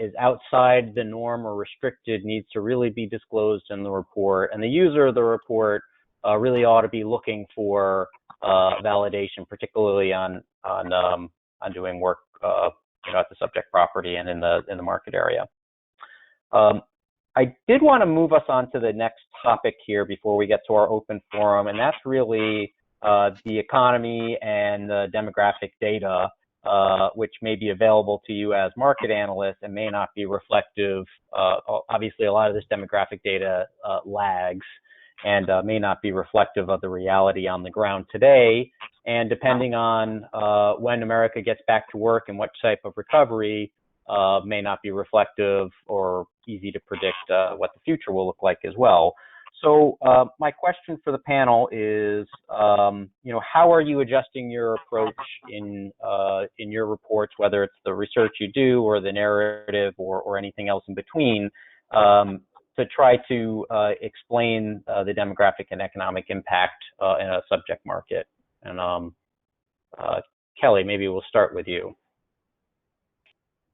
is outside the norm or restricted needs to really be disclosed in the report. And the user of the report really ought to be looking for validation, particularly on doing work at the subject property and in the market area. I did want to move us on to the next topic here before we get to our open forum, and that's really the economy and the demographic data, which may be available to you as market analysts and may not be reflective. Obviously, a lot of this demographic data lags and may not be reflective of the reality on the ground today. And depending on when America gets back to work and what type of recovery, may not be reflective or easy to predict what the future will look like as well. So my question for the panel is, how are you adjusting your approach in your reports, whether it's the research you do or the narrative or anything else in between, to try to explain the demographic and economic impact in a subject market? And Kelly, maybe we'll start with you.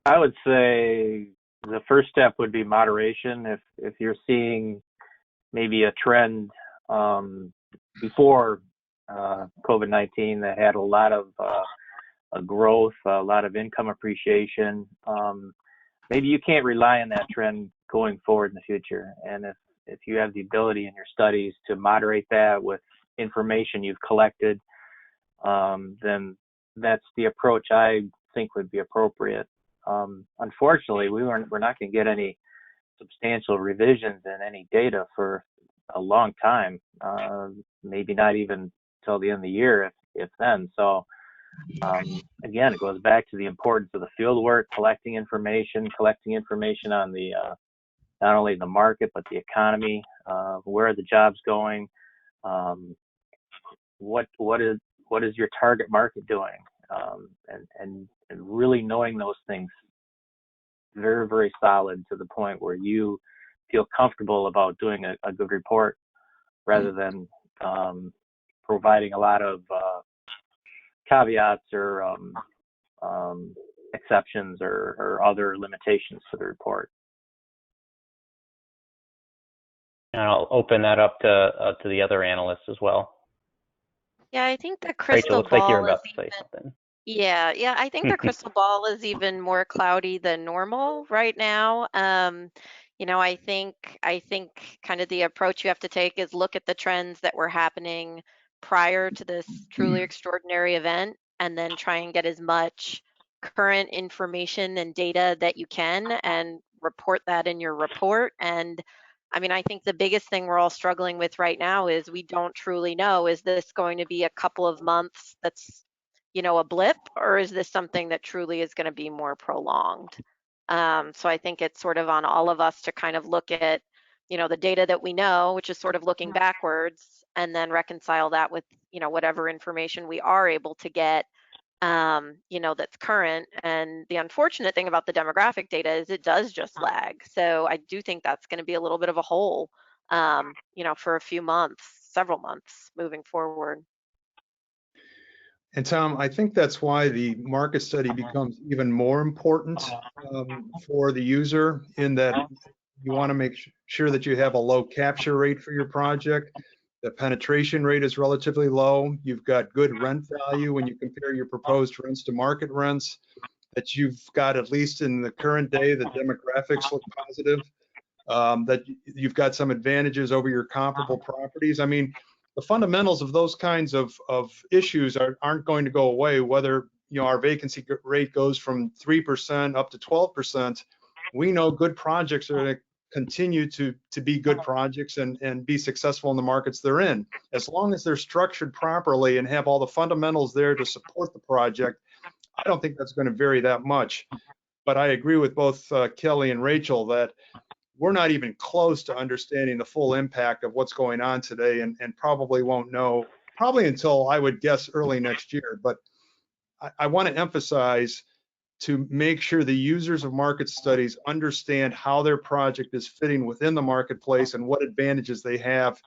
I would say the first step would be moderation. If you're seeing maybe a trend before COVID-19 that had a lot of growth, a lot of income appreciation, maybe you can't rely on that trend going forward in the future. And if you have the ability in your studies to moderate that with information you've collected, then that's the approach I think would be appropriate. Unfortunately, we're not going to get any substantial revisions in any data for a long time, maybe not even till the end of the year, if then. So again, it goes back to the importance of the field work, collecting information on the not only the market but the economy, where are the jobs going, what is your target market doing, and really knowing those things very, very solid to the point where you feel comfortable about doing a good report rather than providing a lot of caveats or exceptions or other limitations to the report. And I'll open that up to the other analysts as well. Yeah, I think the Rachel, crystal looks like you're ball about is to say something. Yeah, I think the crystal ball is even more cloudy than normal right now. I think kind of the approach you have to take is look at the trends that were happening prior to this truly extraordinary event, and then try and get as much current information and data that you can and report that in your report. And I mean, I think the biggest thing we're all struggling with right now is we don't truly know, is this going to be a couple of months that's a blip, or is this something that truly is going to be more prolonged? So I think it's sort of on all of us to kind of look at, the data that we know, which is sort of looking backwards, and then reconcile that with, whatever information we are able to get, that's current. And the unfortunate thing about the demographic data is it does just lag. So I do think that's going to be a little bit of a hole, for a few months, several months moving forward. And Tom, I think that's why the market study becomes even more important for the user, in that you want to make sure that you have a low capture rate for your project. The penetration rate is relatively low. You've got good rent value when you compare your proposed rents to market rents, that you've got, at least in the current day, the demographics look positive, that you've got some advantages over your comparable properties. I mean, the fundamentals of those kinds of issues aren't going to go away, whether our vacancy rate goes from 3% up to 12%. We know good projects are going to continue to be good projects and be successful in the markets they're in, as long as they're structured properly and have all the fundamentals there to support the project. I don't think that's going to vary that much. But I agree with both Kelly and Rachel that we're not even close to understanding the full impact of what's going on today, and probably won't know until, I would guess, early next year. But I want to emphasize to make sure the users of market studies understand how their project is fitting within the marketplace and what advantages they have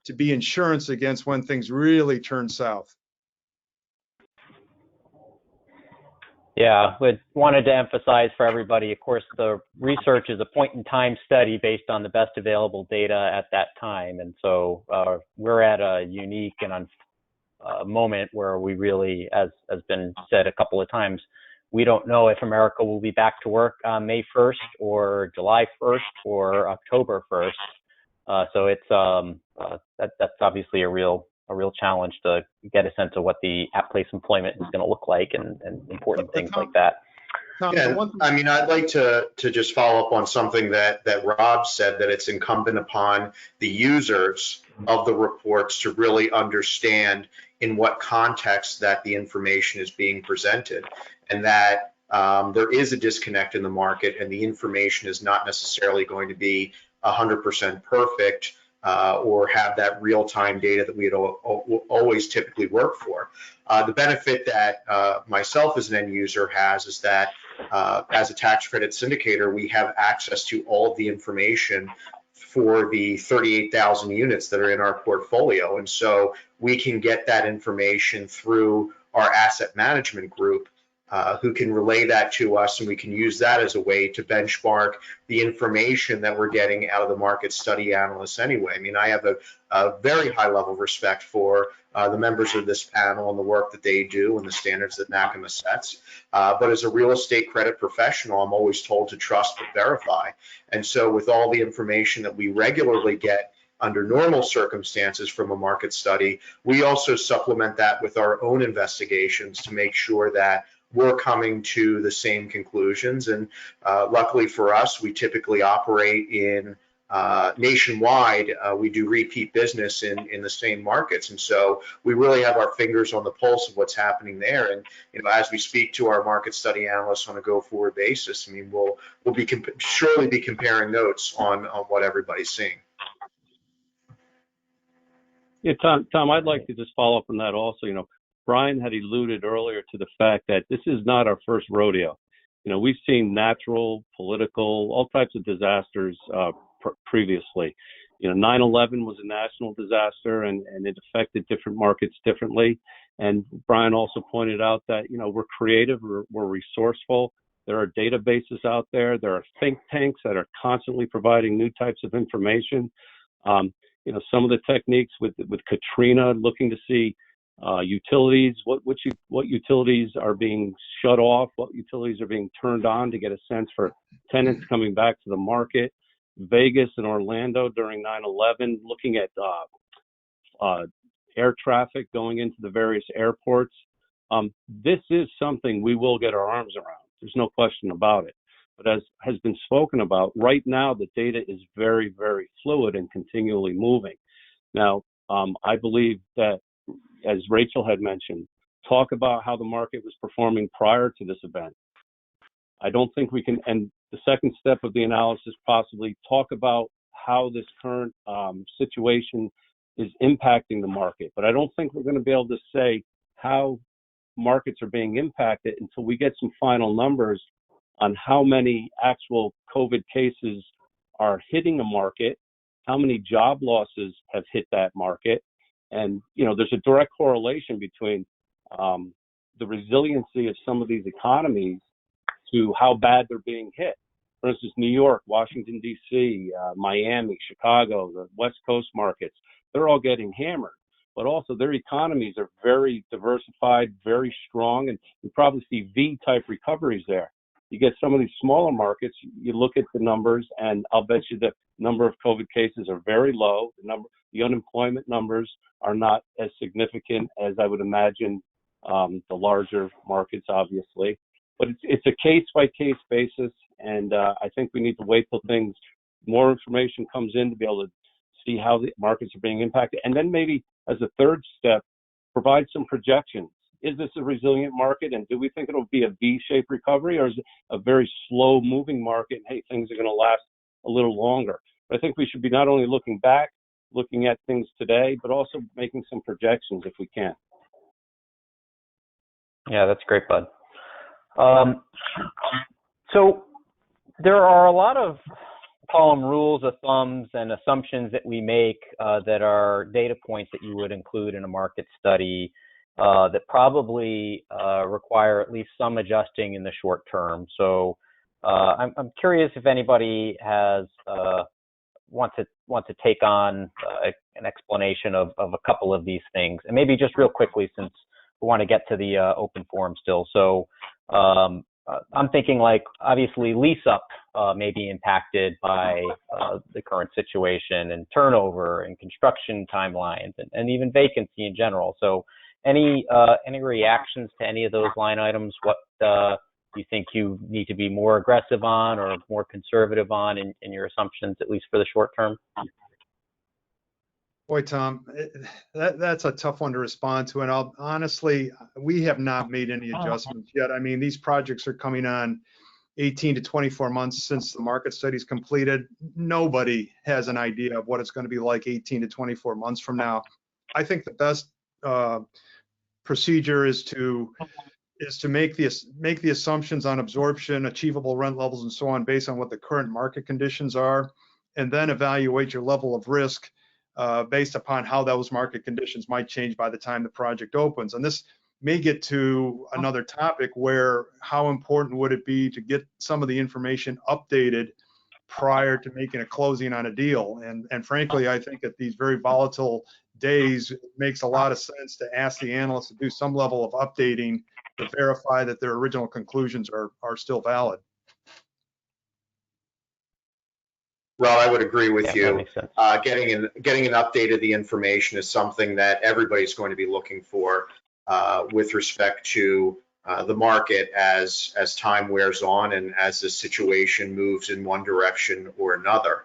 to be insurance against when things really turn south. Yeah, but wanted to emphasize for everybody, of course, the research is a point in time study based on the best available data at that time. And so we're at a unique and moment where we really, as has been said a couple of times, we don't know if America will be back to work on May 1st or July 1st or October 1st. So it's that's obviously a real challenge to get a sense of what the at-place employment is going to look like and important things like that. Yeah, I mean, I'd like to just follow up on something that Rob said, that it's incumbent upon the users of the reports to really understand in what context that the information is being presented, and that there is a disconnect in the market and the information is not necessarily going to be 100% perfect or have that real-time data that we'd always typically work for. The benefit that myself as an end user has is that as a tax credit syndicator, we have access to all of the information for the 38,000 units that are in our portfolio. And so we can get that information through our asset management group, who can relay that to us, and we can use that as a way to benchmark the information that we're getting out of the market study analysts anyway. I mean, I have a very high level of respect for the members of this panel and the work that they do and the standards that NCHMA sets. But as a real estate credit professional, I'm always told to trust but verify. And so with all the information that we regularly get under normal circumstances from a market study, we also supplement that with our own investigations to make sure that we're coming to the same conclusions. And luckily for us, we typically operate in nationwide. We do repeat business in the same markets, and so we really have our fingers on the pulse of what's happening there. And as we speak to our market study analysts on a go-forward basis, I mean, we'll surely be comparing notes on what everybody's seeing. Yeah, Tom, I'd like to just follow up on that also. Brian had alluded earlier to the fact that this is not our first rodeo. We've seen natural, political, all types of disasters previously. 9/11 was a national disaster, and it affected different markets differently. And Brian also pointed out that, we're creative, we're resourceful. There are databases out there. There are think tanks that are constantly providing new types of information. Some of the techniques with Katrina, looking to see utilities, what utilities are being shut off, what utilities are being turned on, to get a sense for tenants coming back to the market. Vegas and Orlando during 9/11, looking at air traffic going into the various airports. This is something we will get our arms around. There's no question about it. But as has been spoken about, right now the data is very, very fluid and continually moving. Now, I believe that, as Rachel had mentioned, talk about how the market was performing prior to this event. I don't think we can, and the second step of the analysis, possibly talk about how this current situation is impacting the market. But I don't think we're going to be able to say how markets are being impacted until we get some final numbers on how many actual COVID cases are hitting the market, how many job losses have hit that market. And, there's a direct correlation between the resiliency of some of these economies to how bad they're being hit. For instance, New York, Washington, D.C., Miami, Chicago, the West Coast markets, they're all getting hammered. But also their economies are very diversified, very strong, and you probably see V-type recoveries there. You get some of these smaller markets, you look at the numbers, and I'll bet you the number of COVID cases are very low. The unemployment numbers are not as significant as I would imagine the larger markets, obviously. But it's a case-by-case basis, and I think we need to wait till more information comes in to be able to see how the markets are being impacted. And then maybe as a third step, provide some projections. Is this a resilient market, and do we think it'll be a V-shaped recovery, or is it a very slow-moving market, and hey, things are going to last a little longer? But I think we should be not only looking back, looking at things today, but also making some projections if we can. Yeah, that's great, Bud. So there are a lot of, call them rules of thumbs and assumptions that we make that are data points that you would include in a market study that probably require at least some adjusting in the short term. So I'm curious if anybody has want to take on an explanation of a couple of these things, and maybe just real quickly, since we want to get to the open forum still. So I'm thinking, like, obviously lease up may be impacted by the current situation, and turnover and construction timelines, and even vacancy in general. So any reactions to any of those line items? What you think you need to be more aggressive on or more conservative on in your assumptions, at least for the short term? Boy, Tom, that's a tough one to respond to. And honestly, we have not made any adjustments yet. I mean, these projects are coming on 18 to 24 months since the market study's completed. Nobody has an idea of what it's going to be like 18 to 24 months from now. I think the best procedure is to make the assumptions on absorption, achievable rent levels, and so on based on what the current market conditions are, and then evaluate your level of risk based upon how those market conditions might change by the time the project opens. And this may get to another topic where how important would it be to get some of the information updated prior to making a closing on a deal. And frankly, I think at these very volatile days, it makes a lot of sense to ask the analysts to do some level of updating to verify that their original conclusions are still valid. Well, I would agree with you. That makes sense. Getting an update of the information is something that everybody's going to be looking for with respect to the market as time wears on and as the situation moves in one direction or another.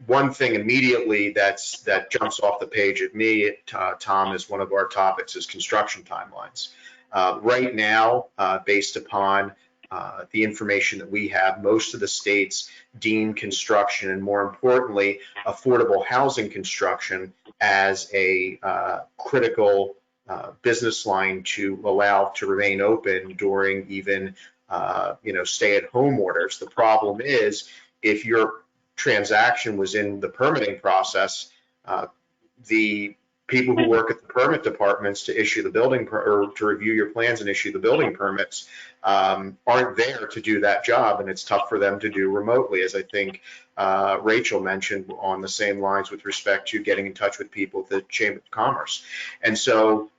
One thing immediately that jumps off the page at me, Tom, is one of our topics is construction timelines. Right now, based upon the information that we have, most of the states deem construction, and more importantly, affordable housing construction, as a critical business line to allow to remain open during even stay-at-home orders. The problem is, if your transaction was in the permitting process, the people who work at the permit departments to issue the building or to review your plans and issue the building permits aren't there to do that job, and it's tough for them to do remotely, as I think Rachel mentioned on the same lines with respect to getting in touch with people at the Chamber of Commerce. And so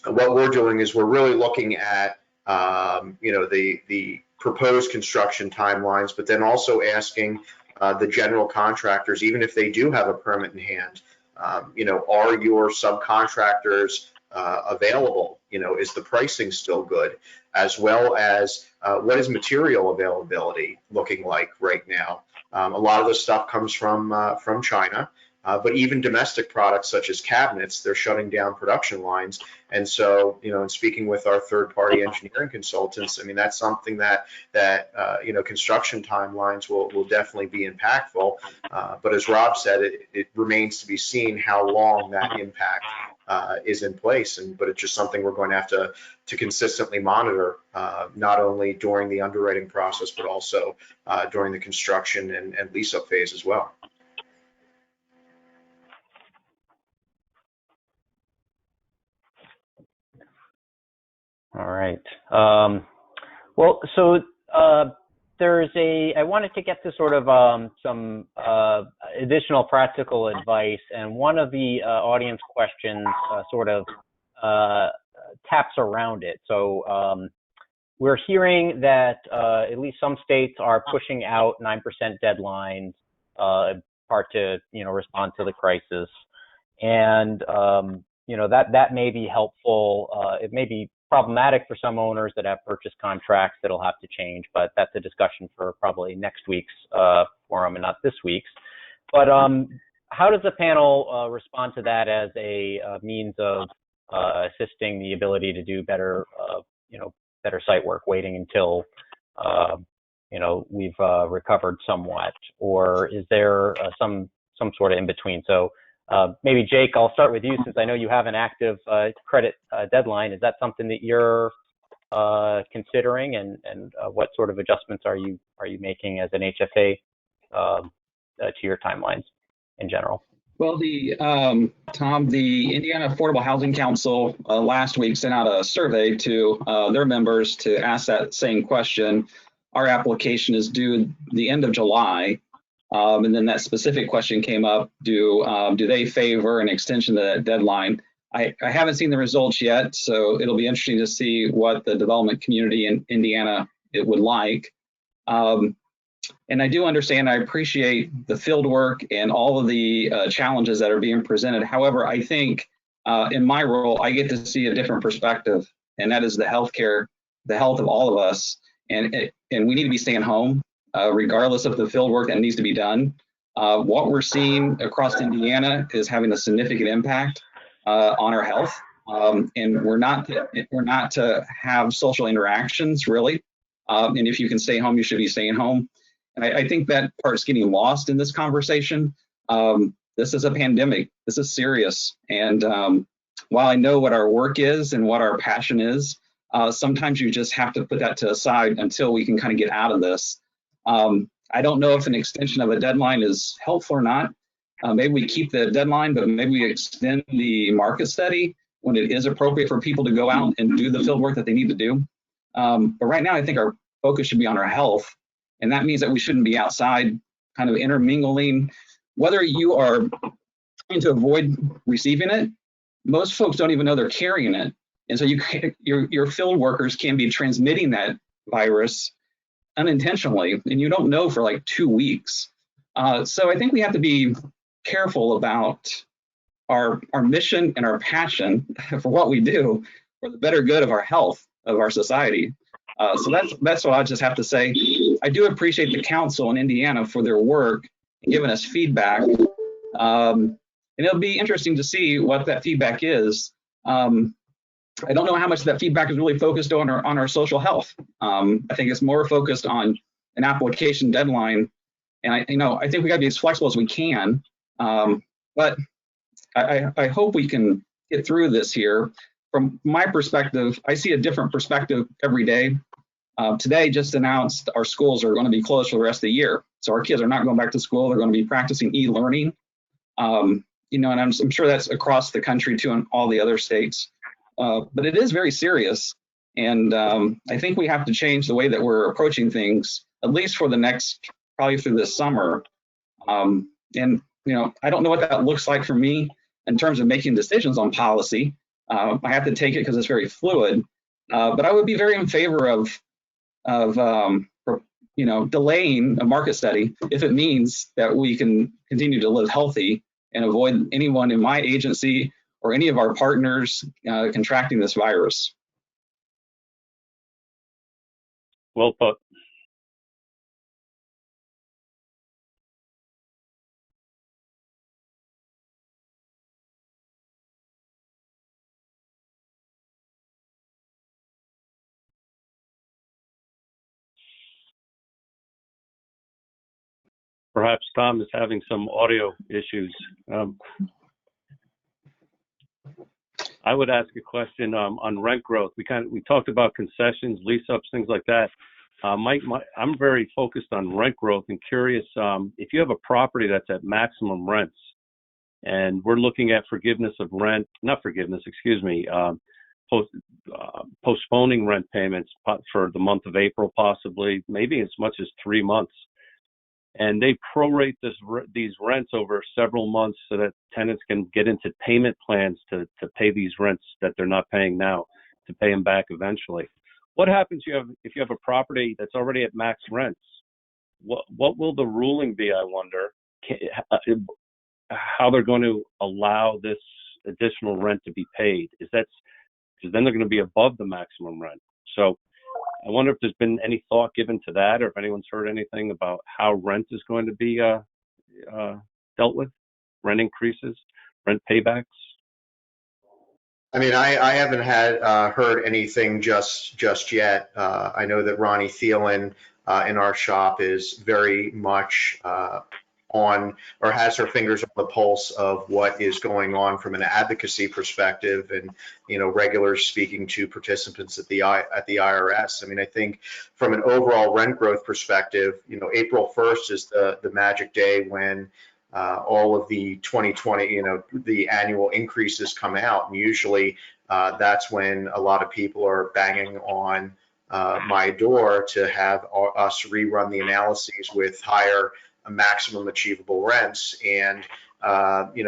what we're doing is we're really looking at the proposed construction timelines, but then also asking the general contractors, even if they do have a permit in hand, are your subcontractors available? Is the pricing still good? As well as what is material availability looking like right now? A lot of this stuff comes from China, but even domestic products such as cabinets, they're shutting down production lines. And so, in speaking with our third-party engineering consultants, I mean, that's something that construction timelines will definitely be impactful. But as Rob said, it remains to be seen how long that impact is in place. But it's just something we're going to have to consistently monitor, not only during the underwriting process, but also during the construction and lease-up phase as well. All right. Well, so I wanted to get to sort of some additional practical advice, and one of the audience questions sort of taps around it. So we're hearing that at least some states are pushing out 9% deadlines, in part to respond to the crisis, and that may be helpful. It may be problematic for some owners that have purchase contracts that'll have to change, but that's a discussion for probably next week's forum and not this week's. But how does the panel respond to that as a means of assisting the ability to do better, better site work, waiting until we've recovered somewhat, or is there some sort of in between? So Maybe Jake, I'll start with you since I know you have an active credit deadline. Is that something that you're considering, and what sort of adjustments are you making as an HFA to your timelines in general? Well, Tom, the Indiana Affordable Housing Council last week sent out a survey to their members to ask that same question. Our application is due the end of July, and then that specific question came up: do they favor an extension of that deadline? I haven't seen the results yet, so it'll be interesting to see what the development community in Indiana would like. And I do understand, I appreciate the field work and all of the challenges that are being presented. However, I think in my role, I get to see a different perspective, and that is the health of all of us. And we need to be staying home, regardless of the field work that needs to be done. What we're seeing across Indiana is having a significant impact on our health. And we're not to have social interactions, really. And if you can stay home, you should be staying home. And I think that part's getting lost in this conversation. This is a pandemic. This is serious. And while I know what our work is and what our passion is, sometimes you just have to put that to the side until we can kind of get out of this. I don't know if an extension of a deadline is helpful or not. Maybe we keep the deadline, but maybe we extend the market study when it is appropriate for people to go out and do the field work that they need to do. But right now, I think our focus should be on our health. And that means that we shouldn't be outside kind of intermingling. Whether you are trying to avoid receiving it, most folks don't even know they're carrying it. And so your field workers can be transmitting that virus unintentionally, and you don't know for like 2 weeks. So I think we have to be careful about our mission and our passion for what we do for the better good of our health, of our society. So that's what I just have to say. I do appreciate the council in Indiana for their work and giving us feedback. And it'll be interesting to see what that feedback is. I don't know how much that feedback is really focused on our social health. I think it's more focused on an application deadline. And I think we got to be as flexible as we can. But I hope we can get through this here. From my perspective, I see a different perspective every day. Today just announced our schools are going to be closed for the rest of the year. So our kids are not going back to school. They're going to be practicing e-learning. And I'm sure that's across the country too, in all the other states. But it is very serious. And I think we have to change the way that we're approaching things, at least for the next, probably through this summer. And, I don't know what that looks like for me in terms of making decisions on policy. I have to take it because it's very fluid. But I would be very in favor of delaying a market study if it means that we can continue to live healthy and avoid anyone in my agency or any of our partners contracting this virus. Well put. Perhaps Tom is having some audio issues. I would ask a question on rent growth. We talked about concessions, lease ups, things like that. I'm very focused on rent growth and curious if you have a property that's at maximum rents, and we're looking at postponing rent payments for the month of April, possibly, maybe as much as 3 months. And they prorate these rents over several months so that tenants can get into payment plans to pay these rents that they're not paying now, to pay them back eventually. What happens if you have a property that's already at max rents? What will the ruling be, I wonder? How they're going to allow this additional rent to be paid? Because then they're going to be above the maximum rent. So I wonder if there's been any thought given to that, or if anyone's heard anything about how rent is going to be dealt with, rent increases, rent paybacks. I mean, I haven't heard anything just yet. I know that Ronnie Thielen in our shop is very much on or has her fingers on the pulse of what is going on from an advocacy perspective, and regular speaking to participants at the IRS. I mean, I think from an overall rent growth perspective, April 1st is the magic day when all of the 2020, the annual increases come out, and usually that's when a lot of people are banging on my door to have us rerun the analyses with higher maximum achievable rents. And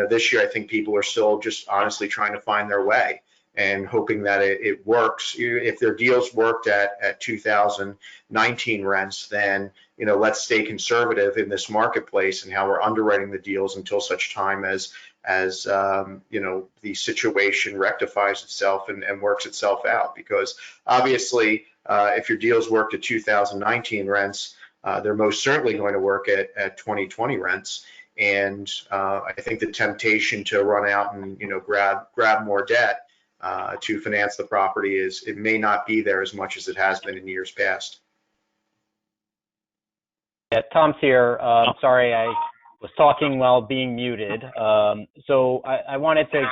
this year I think people are still just honestly trying to find their way and hoping that it works. If their deals worked at 2019 rents, then let's stay conservative in this marketplace and how we're underwriting the deals until such time as the situation rectifies itself and works itself out. Because obviously, if your deals worked at 2019 rents, they're most certainly going to work at 2020 rents. And I think the temptation to run out and grab more debt to finance the property it may not be there as much as it has been in years past. Yeah, Tom's here. Sorry, I was talking while being muted. So I wanted to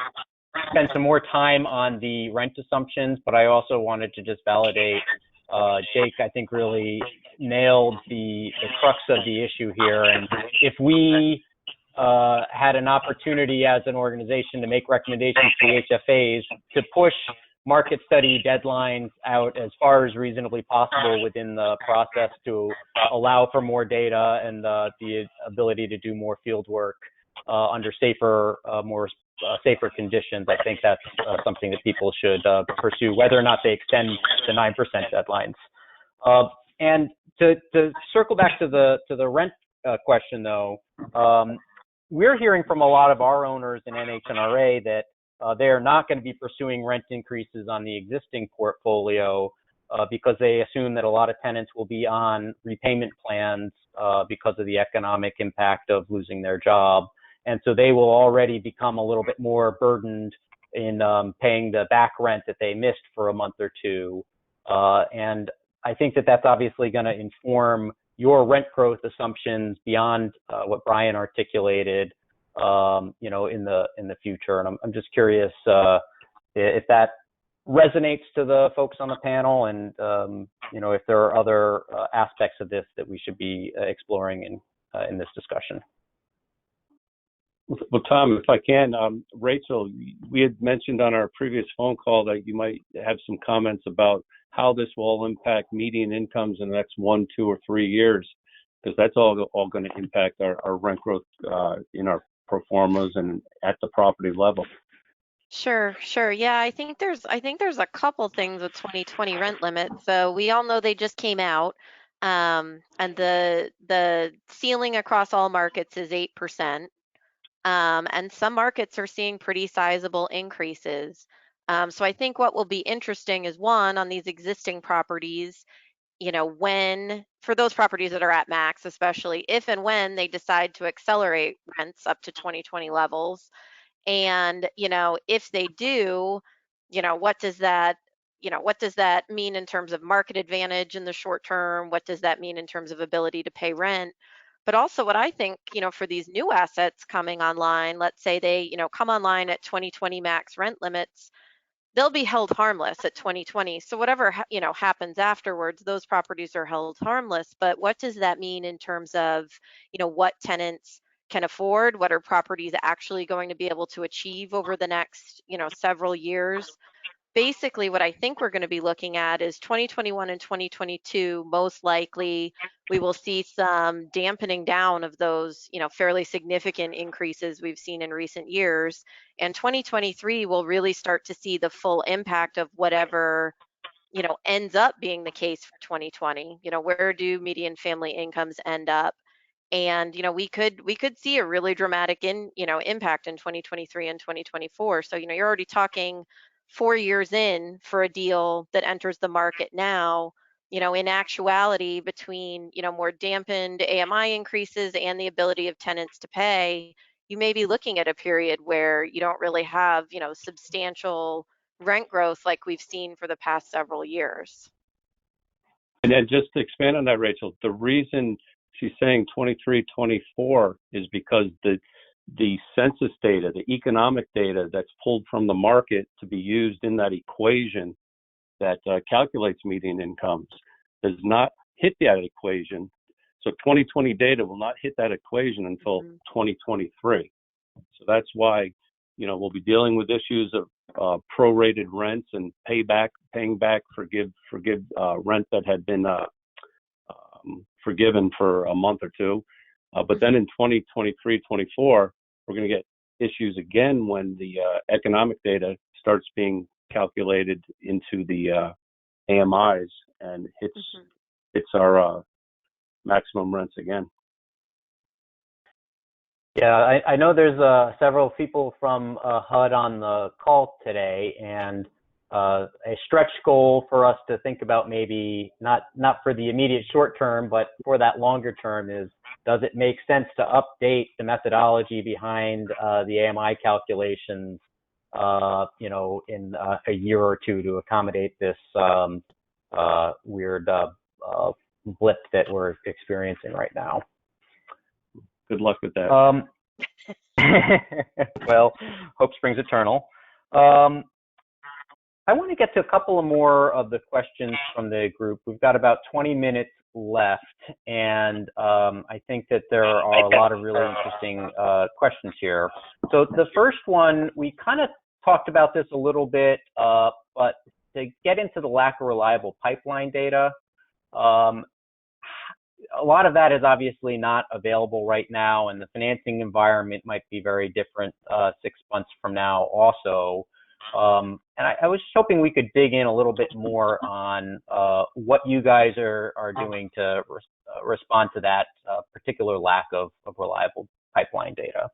spend some more time on the rent assumptions, but I also wanted to just validate. Jake, I think, really nailed the crux of the issue here. And if we had an opportunity as an organization to make recommendations to the HFAs to push market study deadlines out as far as reasonably possible within the process to allow for more data and the ability to do more field work under safer conditions, I think that's something that people should pursue, whether or not they extend the 9% deadlines. And to circle back to the rent question, though, we're hearing from a lot of our owners in NHNRA that they're not going to be pursuing rent increases on the existing portfolio because they assume that a lot of tenants will be on repayment plans because of the economic impact of losing their job. And so they will already become a little bit more burdened in paying the back rent that they missed for a month or two. And I think that that's obviously going to inform your rent growth assumptions beyond what Brian articulated, in the future. And I'm just curious if that resonates to the folks on the panel, and if there are other aspects of this that we should be exploring in this discussion. Well, Tom, if I can, Rachel, we had mentioned on our previous phone call that you might have some comments about how this will impact median incomes in the next 1, 2, or 3 years, because that's all going to impact our rent growth in our pro formas and at the property level. Sure. Yeah, I think there's a couple things with 2020 rent limits. So we all know they just came out, and the ceiling across all markets is 8%. And some markets are seeing pretty sizable increases. So I think what will be interesting is, one, on these existing properties, when, for those properties that are at max, especially if and when they decide to accelerate rents up to 2020 levels. And, if they do, what does that mean in terms of market advantage in the short term? What does that mean in terms of ability to pay rent? But also what I think, for these new assets coming online, let's say they, come online at 2020 max rent limits, they'll be held harmless at 2020. So whatever, happens afterwards, those properties are held harmless. But what does that mean in terms of, what tenants can afford? What are properties actually going to be able to achieve over the next, several years? Basically, what I think we're going to be looking at is 2021 and 2022, most likely we will see some dampening down of those, fairly significant increases we've seen in recent years. And 2023 will really start to see the full impact of whatever, ends up being the case for 2020. Where do median family incomes end up? And we could see a really dramatic impact in 2023 and 2024. So you're already talking 4 years in for a deal that enters the market now. In actuality, between more dampened AMI increases and the ability of tenants to pay, you may be looking at a period where you don't really have substantial rent growth like we've seen for the past several years. And then just to expand on that, Rachel, the reason she's saying 23, 24 is because the census data, the economic data that's pulled from the market to be used in that equation that calculates median incomes does not hit that equation. So 2020 data will not hit that equation until 2023. So that's why, we'll be dealing with issues of prorated rents and paying back forgive rent that had been forgiven for a month or two. But then in 2023, 24, we're going to get issues again when the economic data starts being calculated into the AMIs and hits our maximum rents again. Yeah, I know there's several people from HUD on the call today, and a stretch goal for us to think about, maybe not for the immediate short term, but for that longer term, is, does it make sense to update the methodology behind the AMI calculations, in a year or two to accommodate this weird blip that we're experiencing right now? Good luck with that. Well, hope springs eternal. I want to get to a couple of more of the questions from the group. We've got about 20 minutes left, and I think that there are a lot of really interesting questions here. So the first one, we kind of talked about this a little bit, but to get into the lack of reliable pipeline data, a lot of that is obviously not available right now, and the financing environment might be very different 6 months from now also. And I was hoping we could dig in a little bit more on what you guys are doing to respond to that particular lack of reliable pipeline data.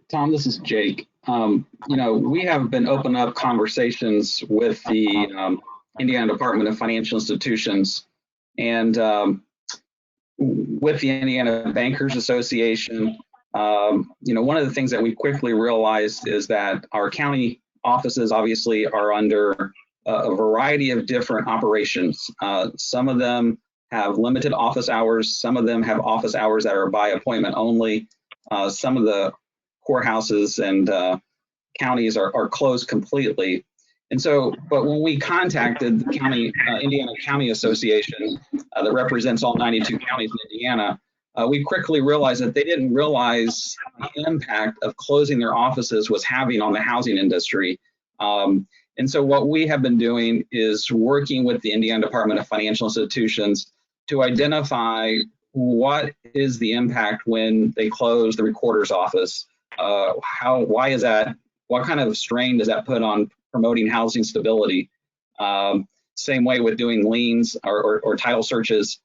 Tom, this is Jake. We have been opening up conversations with the Indiana Department of Financial Institutions and with the Indiana Bankers Association. One of the things that we quickly realized is that our county offices obviously are under a variety of different operations. Some of them have limited office hours. Some of them have office hours that are by appointment only. Some of the courthouses and counties are closed completely. And so, but when we contacted the Indiana County Association that represents all 92 counties in Indiana, we quickly realized that they didn't realize the impact of closing their offices was having on the housing industry. And so what we have been doing is working with the Indiana Department of Financial Institutions to identify what is the impact when they close the recorder's office. Why is that? What kind of strain does that put on promoting housing stability? Same way with doing liens or title searches.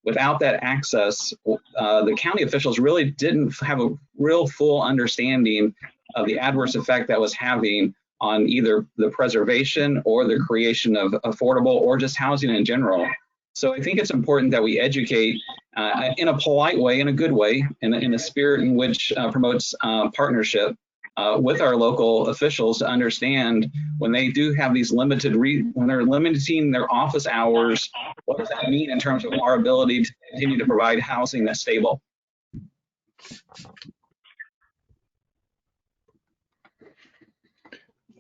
Without that access, the county officials really didn't have a real full understanding of the adverse effect that was having on either the preservation or the creation of affordable or just housing in general. So I think it's important that we educate in a polite way, in a good way, in a spirit in which promotes partnership with our local officials to understand when they do have these when they're limiting their office hours, what does that mean in terms of our ability to continue to provide housing that's stable?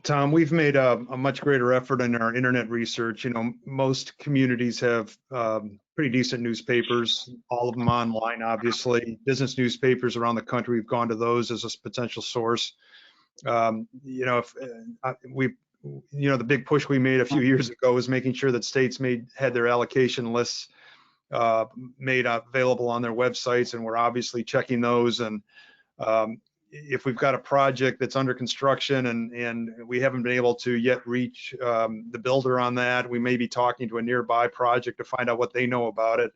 Tom, we've made a much greater effort in our internet research. Most communities have pretty decent newspapers, all of them online, obviously. Business newspapers around the country, we've gone to those as a potential source. The big push we made a few years ago was making sure that states had their allocation lists made available on their websites, and we're obviously checking those. And if we've got a project that's under construction and we haven't been able to yet reach the builder on that, we may be talking to a nearby project to find out what they know about it.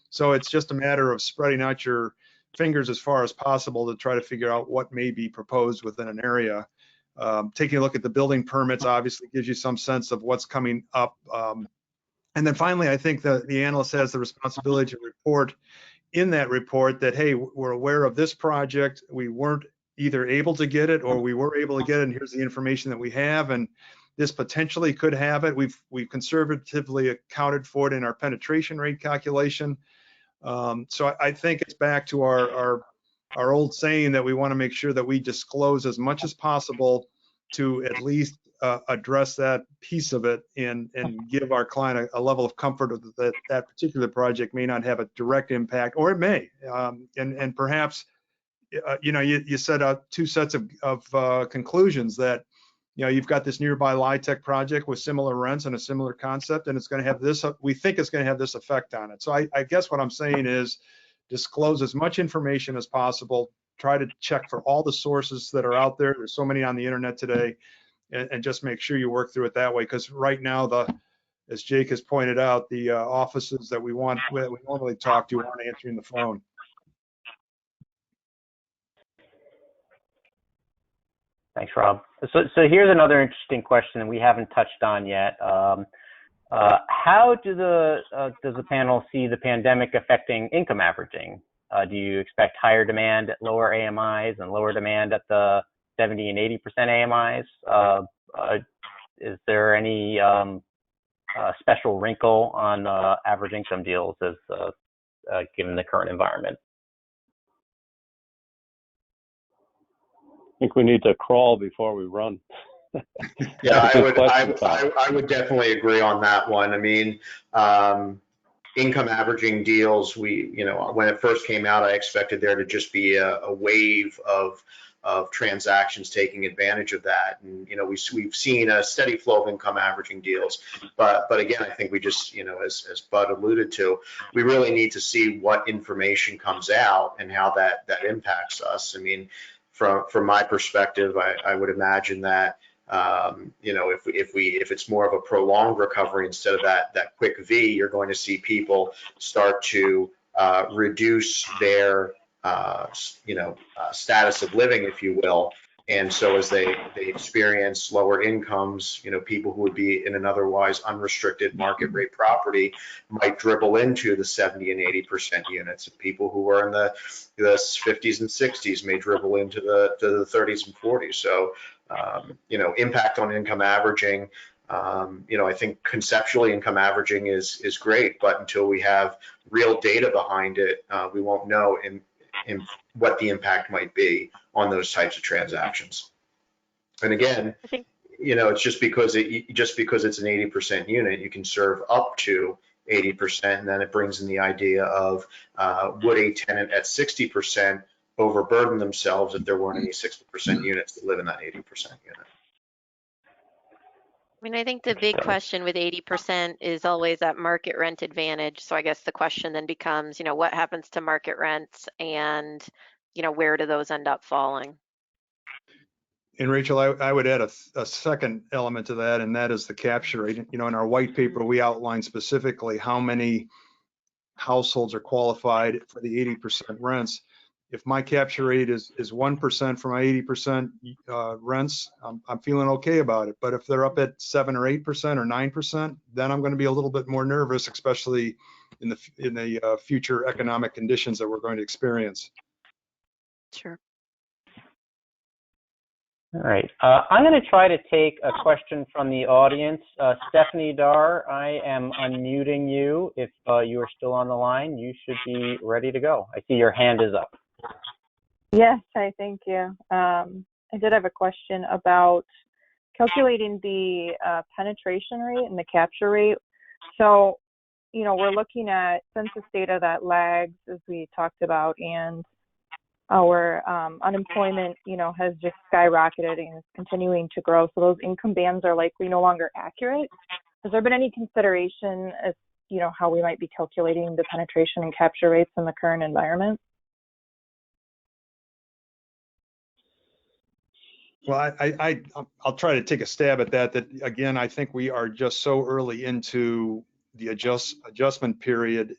So it's just a matter of spreading out your fingers as far as possible to try to figure out what may be proposed within an area. Taking a look at the building permits obviously gives you some sense of what's coming up. And then finally, I think the analyst has the responsibility to report in that report that, hey, we're aware of this project. We weren't either able to get it or we were able to get it, and here's the information that we have. And this potentially could have it. We've conservatively accounted for it in our penetration rate calculation. So I think it's back to our old saying that we want to make sure that we disclose as much as possible to at least address that piece of it and give our client a level of comfort that that particular project may not have a direct impact, or it may. And perhaps, you set out two sets of conclusions that, you've got this nearby LIHTC project with similar rents and a similar concept, and it's going to have this, we think it's going to have this effect on it. So I guess what I'm saying is disclose as much information as possible, try to check for all the sources that are out there. There's so many on the internet today, and just make sure you work through it that way. Because right now, as Jake has pointed out, the offices that we normally talk to aren't answering the phone. Thanks, Rob. So here's another interesting question that we haven't touched on yet. How does the panel see the pandemic affecting income averaging? Do you expect higher demand at lower AMIs and lower demand at the 70 and 80% AMIs? Is there any special wrinkle on average income deals as given the current environment? I think we need to crawl before we run. Yeah, I would definitely agree on that one. I mean, income averaging deals, when it first came out, I expected there to just be a wave of transactions taking advantage of that. And, we've seen a steady flow of income averaging deals. But again, I think we just, as Bud alluded to, we really need to see what information comes out and how that impacts us. I mean, from my perspective, I would imagine that, if it's more of a prolonged recovery instead of that quick V, you're going to see people start to reduce their, status of living, if you will. And so as they experience lower incomes, people who would be in an otherwise unrestricted market rate property might dribble into the 70 and 80% units. And people who are in the 50s and 60s may dribble into the 30s and 40s. So, impact on income averaging, I think conceptually income averaging is great, but until we have real data behind it, we won't know in what the impact might be on those types of transactions. And again, it's just because it's an 80% unit, you can serve up to 80%, and then it brings in the idea of would a tenant at 60% overburden themselves if there weren't any 60% units that live in that 80% unit. I mean, I think the big question with 80% is always that market rent advantage. So I guess the question then becomes, what happens to market rents, and, where do those end up falling? And Rachel, I would add a second element to that, and that is the capture rate. In our white paper, we outline specifically how many households are qualified for the 80% rents. If my capture rate is 1% for my 80% rents, I'm feeling okay about it. But if they're up at 7 or 8% or 9%, then I'm going to be a little bit more nervous, especially in the future economic conditions that we're going to experience. Sure. All right. I'm going to try to take a question from the audience. Stephanie Dar, I am unmuting you. If you are still on the line, you should be ready to go. I see your hand is up. Yes, thank you. I did have a question about calculating the penetration rate and the capture rate. So, we're looking at census data that lags, as we talked about, and our unemployment, has just skyrocketed and is continuing to grow. So those income bands are likely no longer accurate. Has there been any consideration as, how we might be calculating the penetration and capture rates in the current environment? Well, I'll try to take a stab at that. That again, I think we are just so early into the adjustment period.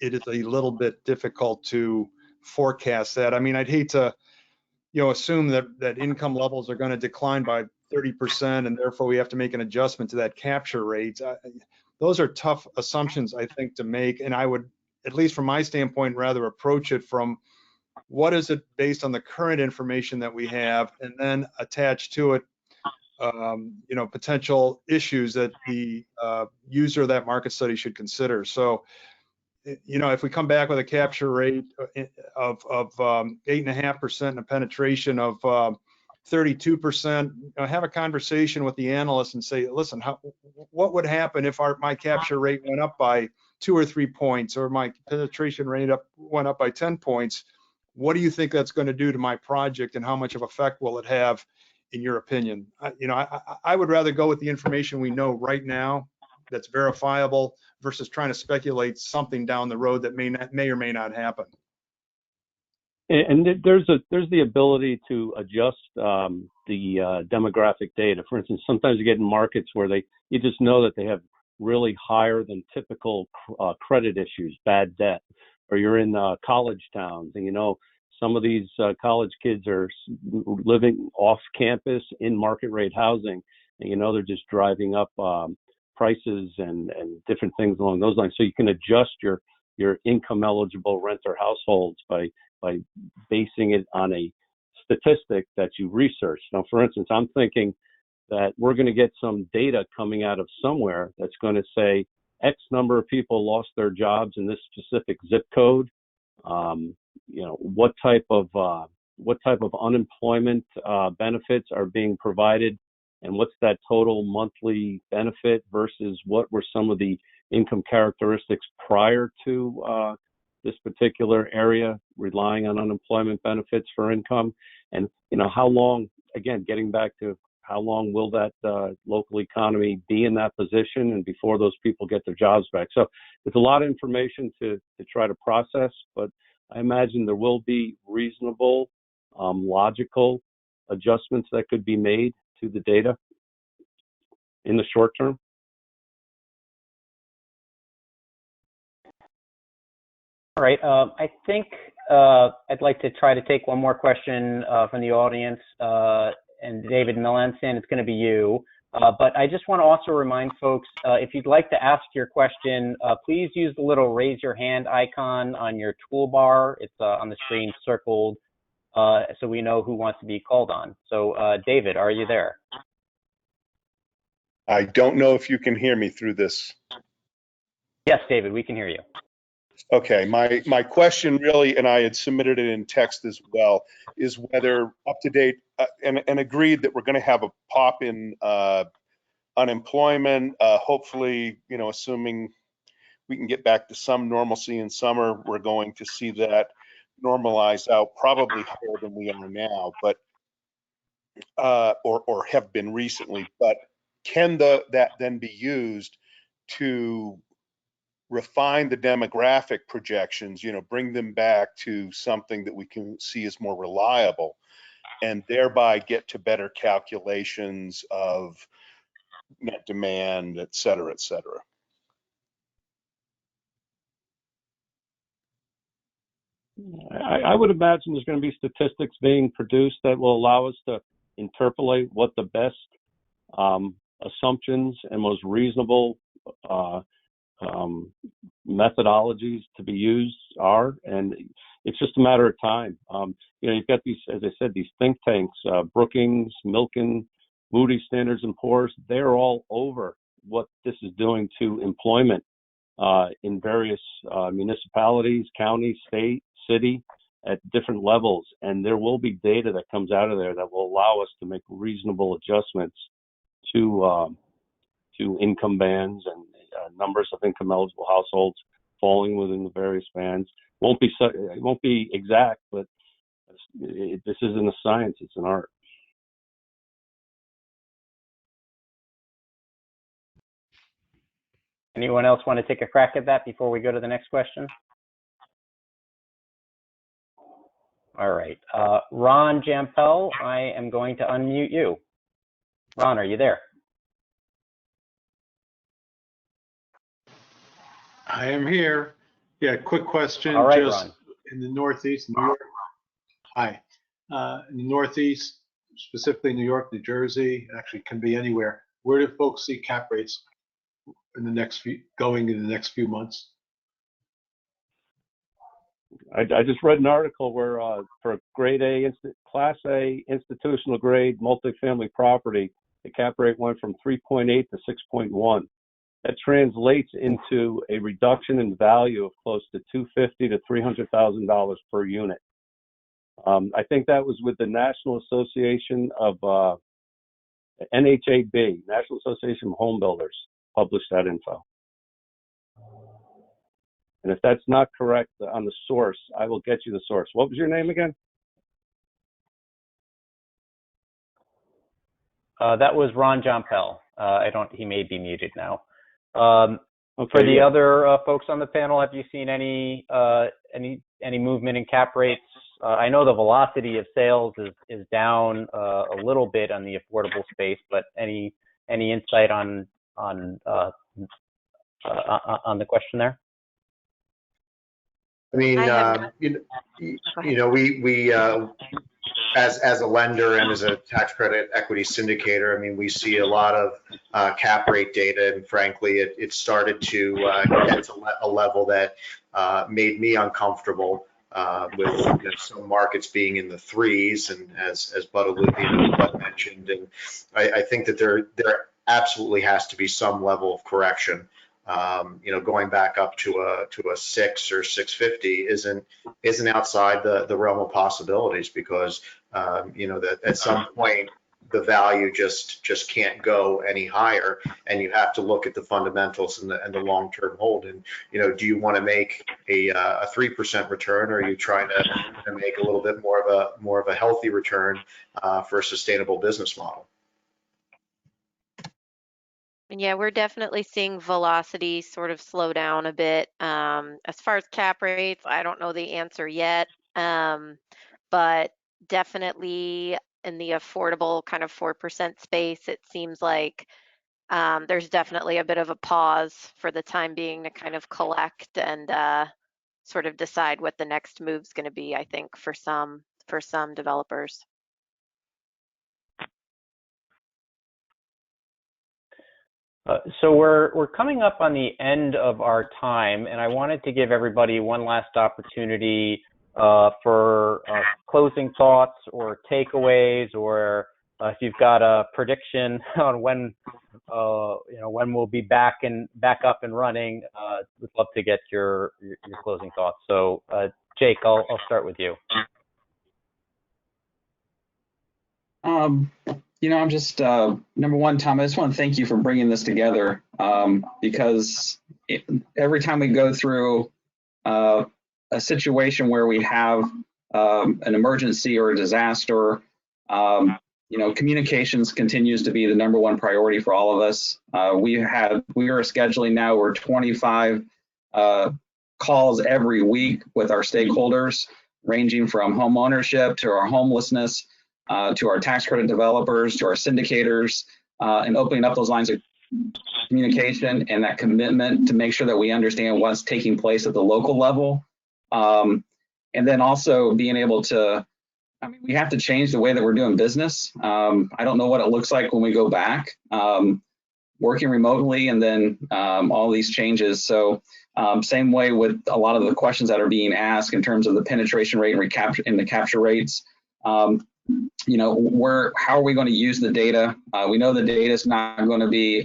It is a little bit difficult to forecast that. I mean, I'd hate to, assume that income levels are going to decline by 30%, and therefore we have to make an adjustment to that capture rate. Those are tough assumptions, I think, to make. And I would, at least from my standpoint, rather approach it from what is it based on the current information that we have, and then attach to it potential issues that the user of that market study should consider. So, if we come back with a capture rate of 8.5% and a penetration of 32%, have a conversation with the analyst and say, listen, what would happen if my capture rate went up by 2 or 3 points, or my penetration rate went up by 10 points? What do you think that's going to do to my project, and how much of effect will it have, in your opinion? I would rather go with the information we know right now that's verifiable versus trying to speculate something down the road that may or may not happen. And there's the ability to adjust the demographic data. For instance, sometimes you get in markets where you just know that they have really higher than typical credit issues, bad debt, or you're in college towns, and some of these college kids are living off campus in market rate housing, and they're just driving up prices and different things along those lines. So you can adjust your income eligible renter households by basing it on a statistic that you research. Now, for instance, I'm thinking that we're going to get some data coming out of somewhere that's going to say X number of people lost their jobs in this specific zip code. What type of unemployment benefits are being provided, and what's that total monthly benefit versus what were some of the income characteristics prior to this particular area relying on unemployment benefits for income, and how long, again, getting back to how long will that local economy be in that position and before those people get their jobs back. So it's a lot of information to try to process, but I imagine there will be reasonable, logical adjustments that could be made to the data in the short term. All right. I think I'd like to try to take one more question from the audience. And David Melanson, it's going to be you. But I just want to also remind folks, if you'd like to ask your question, please use the little raise your hand icon on your toolbar. It's on the screen circled, so we know who wants to be called on. So David, are you there? I don't know if you can hear me through this. Yes, David, we can hear you. Okay, my question really, and I had submitted it in text as well, is whether up to date and agreed that we're going to have a pop in unemployment. Hopefully, assuming we can get back to some normalcy in summer, we're going to see that normalize out, probably higher than we are now, but or have been recently. But can that then be used to refine the demographic projections, bring them back to something that we can see as more reliable, and thereby get to better calculations of net demand, et cetera, et cetera? I would imagine there's going to be statistics being produced that will allow us to interpolate what the best assumptions and most reasonable methodologies to be used are, and it's just a matter of time. You've got these, as I said, these think tanks, Brookings, Milken, Moody's, Standards and Poor's. They're all over what this is doing to employment in various municipalities, counties, state, city, at different levels, and there will be data that comes out of there that will allow us to make reasonable adjustments to income bands and numbers of income eligible households falling within the various bands. It won't be exact, but this isn't a science; it's an art. Anyone else want to take a crack at that before we go to the next question? All right, Ron Jampel, I am going to unmute you. Ron, are you there? I am here. Yeah, quick question. All right, just Ron. In the Northeast, New York. Hi. In the Northeast, specifically New York, New Jersey, actually can be anywhere. Where do folks see cap rates in the next few months? I just read an article where for grade A, Class A institutional grade multifamily property, the cap rate went from 3.8 to 6.1. That translates into a reduction in value of close to $250,000 to $300,000 per unit. I think that was with the National Association of NHAB, National Association of Home Builders, published that info. And if that's not correct on the source, I will get you the source. What was your name again? That was Ron Jompel. He may be muted now. Okay, for the other folks on the panel, have you seen any movement in cap rates? I know the velocity of sales is down a little bit on the affordable space, but any insight on the question there? I mean, we as a lender and as a tax credit equity syndicator, I mean, we see a lot of cap rate data, and frankly, it started to get to a level that made me uncomfortable with some markets being in the threes, and as Bud mentioned, and I think that there absolutely has to be some level of correction. Going back up to a 6 or 650 isn't outside the realm of possibilities, because that at some point the value just can't go any higher, and you have to look at the fundamentals and the long-term hold. And do you want to make a 3% return, or are you trying to make a little bit more of a healthy return for a sustainable business model? Yeah, we're definitely seeing velocity sort of slow down a bit. As far as cap rates, I don't know the answer yet, but definitely in the affordable kind of 4% space, it seems like there's definitely a bit of a pause for the time being to kind of collect and sort of decide what the next move's going to be, I think, for some developers. So we're coming up on the end of our time, and I wanted to give everybody one last opportunity for closing thoughts or takeaways, or if you've got a prediction on when we'll be back up and running. We'd love to get your closing thoughts. So Jake, I'll start with you. I'm just, number one, Tom, I just want to thank you for bringing this together, because every time we go through a situation where we have an emergency or a disaster, communications continues to be the number one priority for all of us. We are scheduling now, we're 25 calls every week with our stakeholders, ranging from home ownership to our homelessness, to our tax credit developers, to our syndicators, and opening up those lines of communication and that commitment to make sure that we understand what's taking place at the local level. And then also being able to, we have to change the way that we're doing business. I don't know what it looks like when we go back, working remotely, and then all these changes. So same way with a lot of the questions that are being asked in terms of the penetration rate and the capture rates. How are we going to use the data? We know the data is not going to be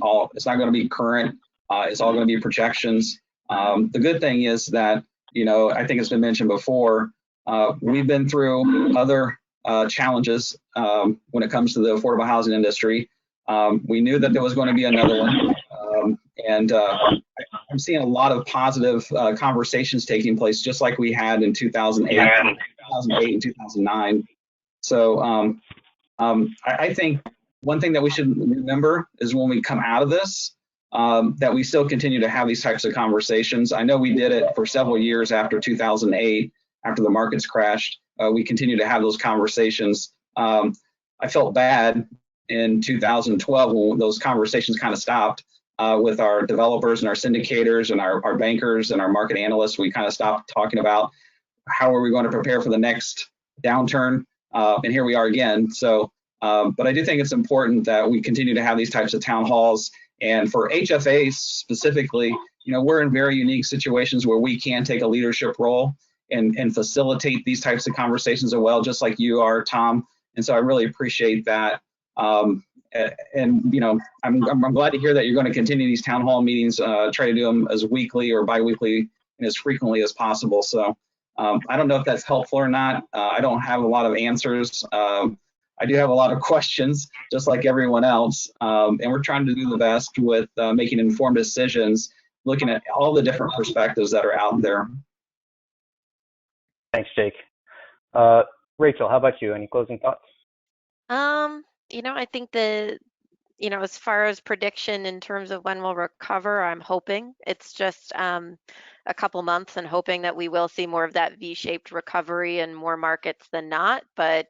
current. It's all going to be projections. The good thing is that, I think it's been mentioned before, we've been through other challenges when it comes to the affordable housing industry. We knew that there was going to be another one. And I'm seeing a lot of positive conversations taking place, just like we had in 2008 and 2009. So I think one thing that we should remember is when we come out of this, that we still continue to have these types of conversations. I know we did it for several years after 2008, after the markets crashed. We continue to have those conversations. I felt bad in 2012 when those conversations kind of stopped with our developers and our syndicators and our bankers and our market analysts. We kind of stopped talking about how are we going to prepare for the next downturn. And here we are again. So, but I do think it's important that we continue to have these types of town halls. And for HFA specifically, we're in very unique situations where we can take a leadership role and facilitate these types of conversations as well, just like you are, Tom. And so I really appreciate that. And you know, I'm glad to hear that you're going to continue these town hall meetings, try to do them as weekly or biweekly and as frequently as possible. So I don't know if that's helpful or not. I don't have a lot of answers. I do have a lot of questions, just like everyone else, and we're trying to do the best with making informed decisions, looking at all the different perspectives that are out there. Thanks, Jake. Rachel, how about you? Any closing thoughts? You know, I think you know, as far as prediction in terms of when we'll recover, I'm hoping it's just a couple months and hoping that we will see more of that V-shaped recovery in more markets than not. But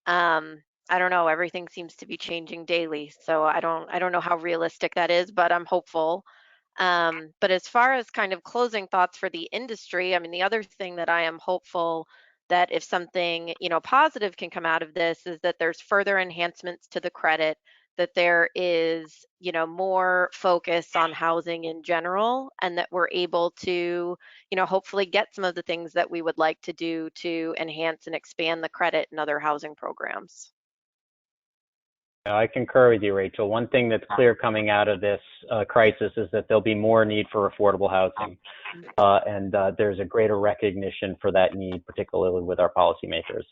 I don't know, everything seems to be changing daily. So I don't know how realistic that is, but I'm hopeful. But as far as kind of closing thoughts for the industry, I mean, the other thing that I am hopeful that if something, you know, positive can come out of this is that there's further enhancements to the credit, that there is, you know, more focus on housing in general, and that we're able to, you know, hopefully get some of the things that we would like to do to enhance and expand the credit in other housing programs. I concur with you, Rachel. One thing that's clear coming out of this crisis is that there'll be more need for affordable housing, and there's a greater recognition for that need, particularly with our policymakers.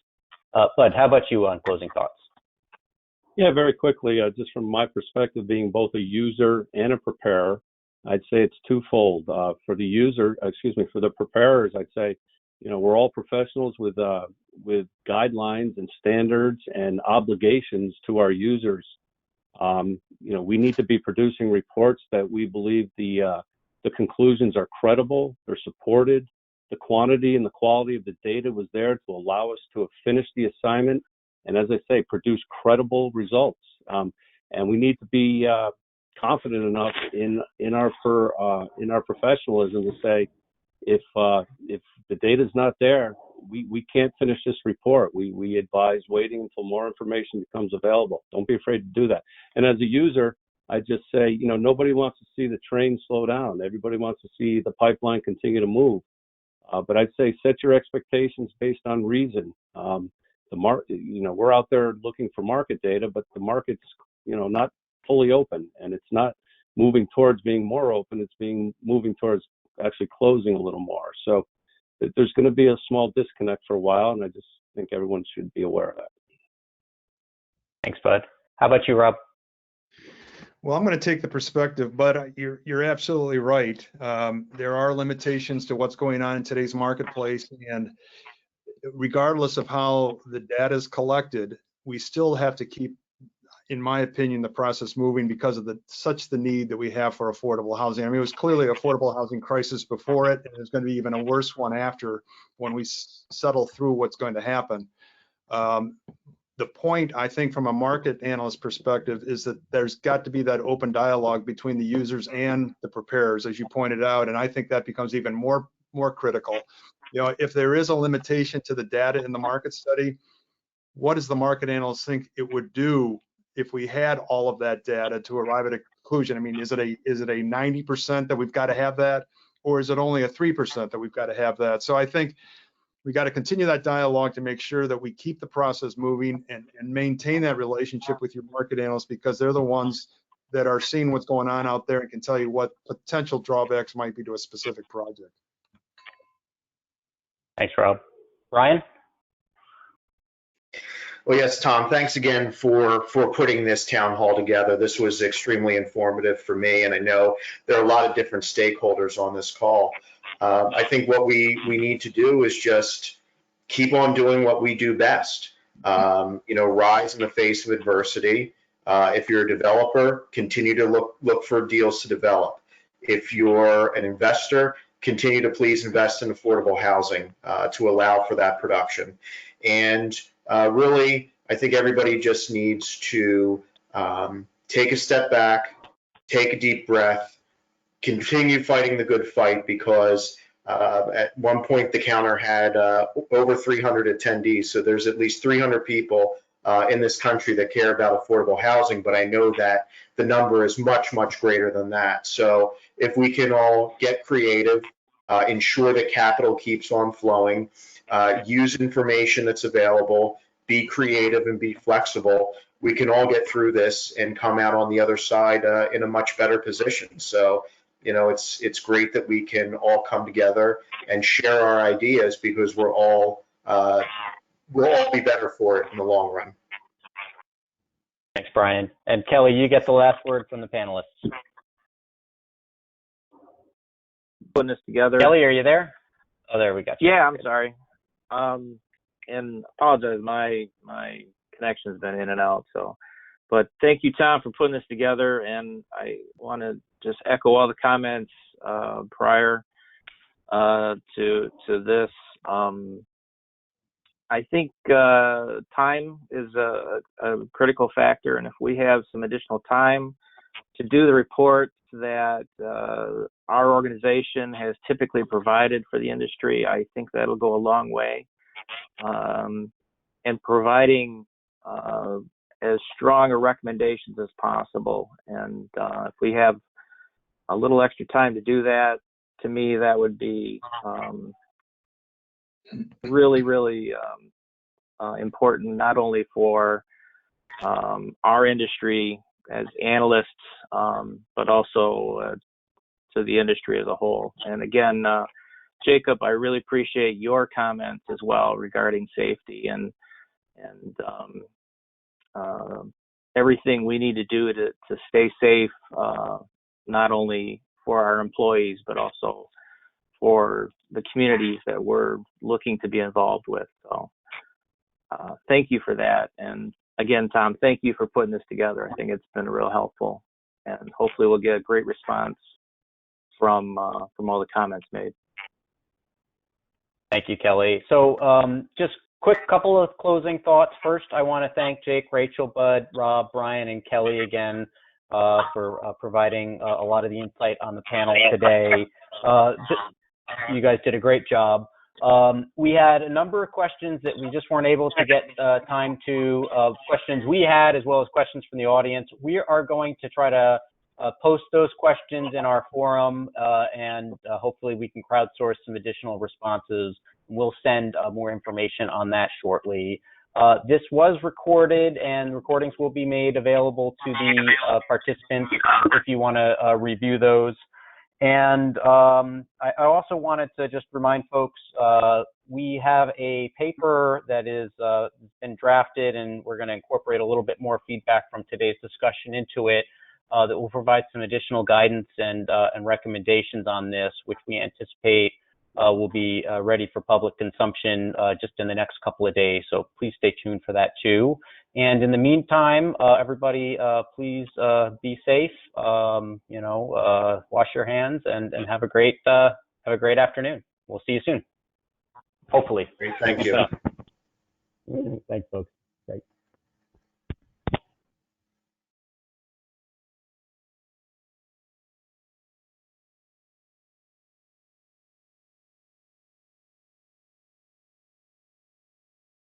Bud, how about you on closing thoughts? Yeah, very quickly, just from my perspective, being both a user and a preparer, I'd say it's twofold. For the user, for the preparers, I'd say, you know, we're all professionals with guidelines and standards and obligations to our users. You know, we need to be producing reports that we believe the conclusions are credible, they're supported, the quantity and the quality of the data was there to allow us to finish the assignment, and as I say, produce credible results. And we need to be confident enough in our professionalism to say, if the data is not there, we can't finish this report. We advise waiting until more information becomes available. Don't be afraid to do that. And as a user, I just say, you know, nobody wants to see the train slow down. Everybody wants to see the pipeline continue to move. But I'd say set your expectations based on reason. You know, we're out there looking for market data, but the market's, you know, not fully open, and it's not moving towards being more open. It's moving towards actually closing a little more. So there's going to be a small disconnect for a while, and I just think everyone should be aware of that. Thanks, Bud. How about you, Rob? Well, I'm going to take the perspective, but you're absolutely right. There are limitations to what's going on in today's marketplace, and regardless of how the data is collected, we still have to keep, in my opinion, the process moving because of the need that we have for affordable housing. I mean, it was clearly an affordable housing crisis before it, and there's going to be even a worse one after, when we settle through what's going to happen. The point, I think, from a market analyst perspective, is that there's got to be that open dialogue between the users and the preparers, as you pointed out, and I think that becomes even more critical. You know, if there is a limitation to the data in the market study, what does the market analyst think it would do if we had all of that data to arrive at a conclusion? I mean, is it a 90% that we've got to have that, or is it only a 3% that we've got to have that? So I think we got to continue that dialogue to make sure that we keep the process moving and maintain that relationship with your market analysts, because they're the ones that are seeing what's going on out there and can tell you what potential drawbacks might be to a specific project. Thanks, Rob. Ryan? Well, yes, Tom, thanks again for putting this town hall together. This was extremely informative for me, and I know there are a lot of different stakeholders on this call. I think what we need to do is just keep on doing what we do best. You know, rise in the face of adversity. If you're a developer, continue to look for deals to develop. If you're an investor, continue to please invest in affordable housing to allow for that production. And really, I think everybody just needs to take a step back, take a deep breath, continue fighting the good fight, because at one point the counter had over 300 attendees. So there's at least 300 people in this country that care about affordable housing, but I know that the number is much, much greater than that. So if we can all get creative, ensure that capital keeps on flowing, use information that's available, be creative and be flexible, we can all get through this and come out on the other side in a much better position. So, it's great that we can all come together and share our ideas, because we'll all be better for it in the long run. Thanks, Brian. And Kelly, you get the last word from the panelists. Putting this together. Kelly, are you there? Oh, there we got you. Yeah, I'm sorry. And apologize, my connection's been in and out. But thank you, Tom, for putting this together. And I want to just echo all the comments prior to this. I think time is a critical factor, and if we have some additional time to do the report that our organization has typically provided for the industry, I think that'll go a long way. And providing as strong a recommendations as possible. And if we have a little extra time to do that, to me, that would be really, really important, not only for our industry as analysts, but also to the industry as a whole. And again, Jacob, I really appreciate your comments as well regarding safety and everything we need to do to stay safe, not only for our employees, but also for the communities that we're looking to be involved with. So thank you for that. And again, Tom, thank you for putting this together. I think it's been real helpful, and hopefully we'll get a great response from all the comments made. Thank you, Kelly. So just quick couple of closing thoughts. First, I want to thank Jake, Rachel, Bud, Rob, Brian, and Kelly again for providing a lot of the insight on the panel today. You guys did a great job. We had a number of questions that we just weren't able to get time to, questions we had as well as questions from the audience. We are going to try to post those questions in our forum, and hopefully we can crowdsource some additional responses. We'll send more information on that shortly. This was recorded, and recordings will be made available to the participants if you want to review those. And I also wanted to just remind folks, we have a paper that is been drafted, and we're going to incorporate a little bit more feedback from today's discussion into it, that will provide some additional guidance and recommendations on this, which we anticipate will be ready for public consumption just in the next couple of days. So please stay tuned for that too. And in the meantime, everybody, please be safe. Wash your hands and have a great afternoon. We'll see you soon. Hopefully. Great, thank you. Thanks, folks.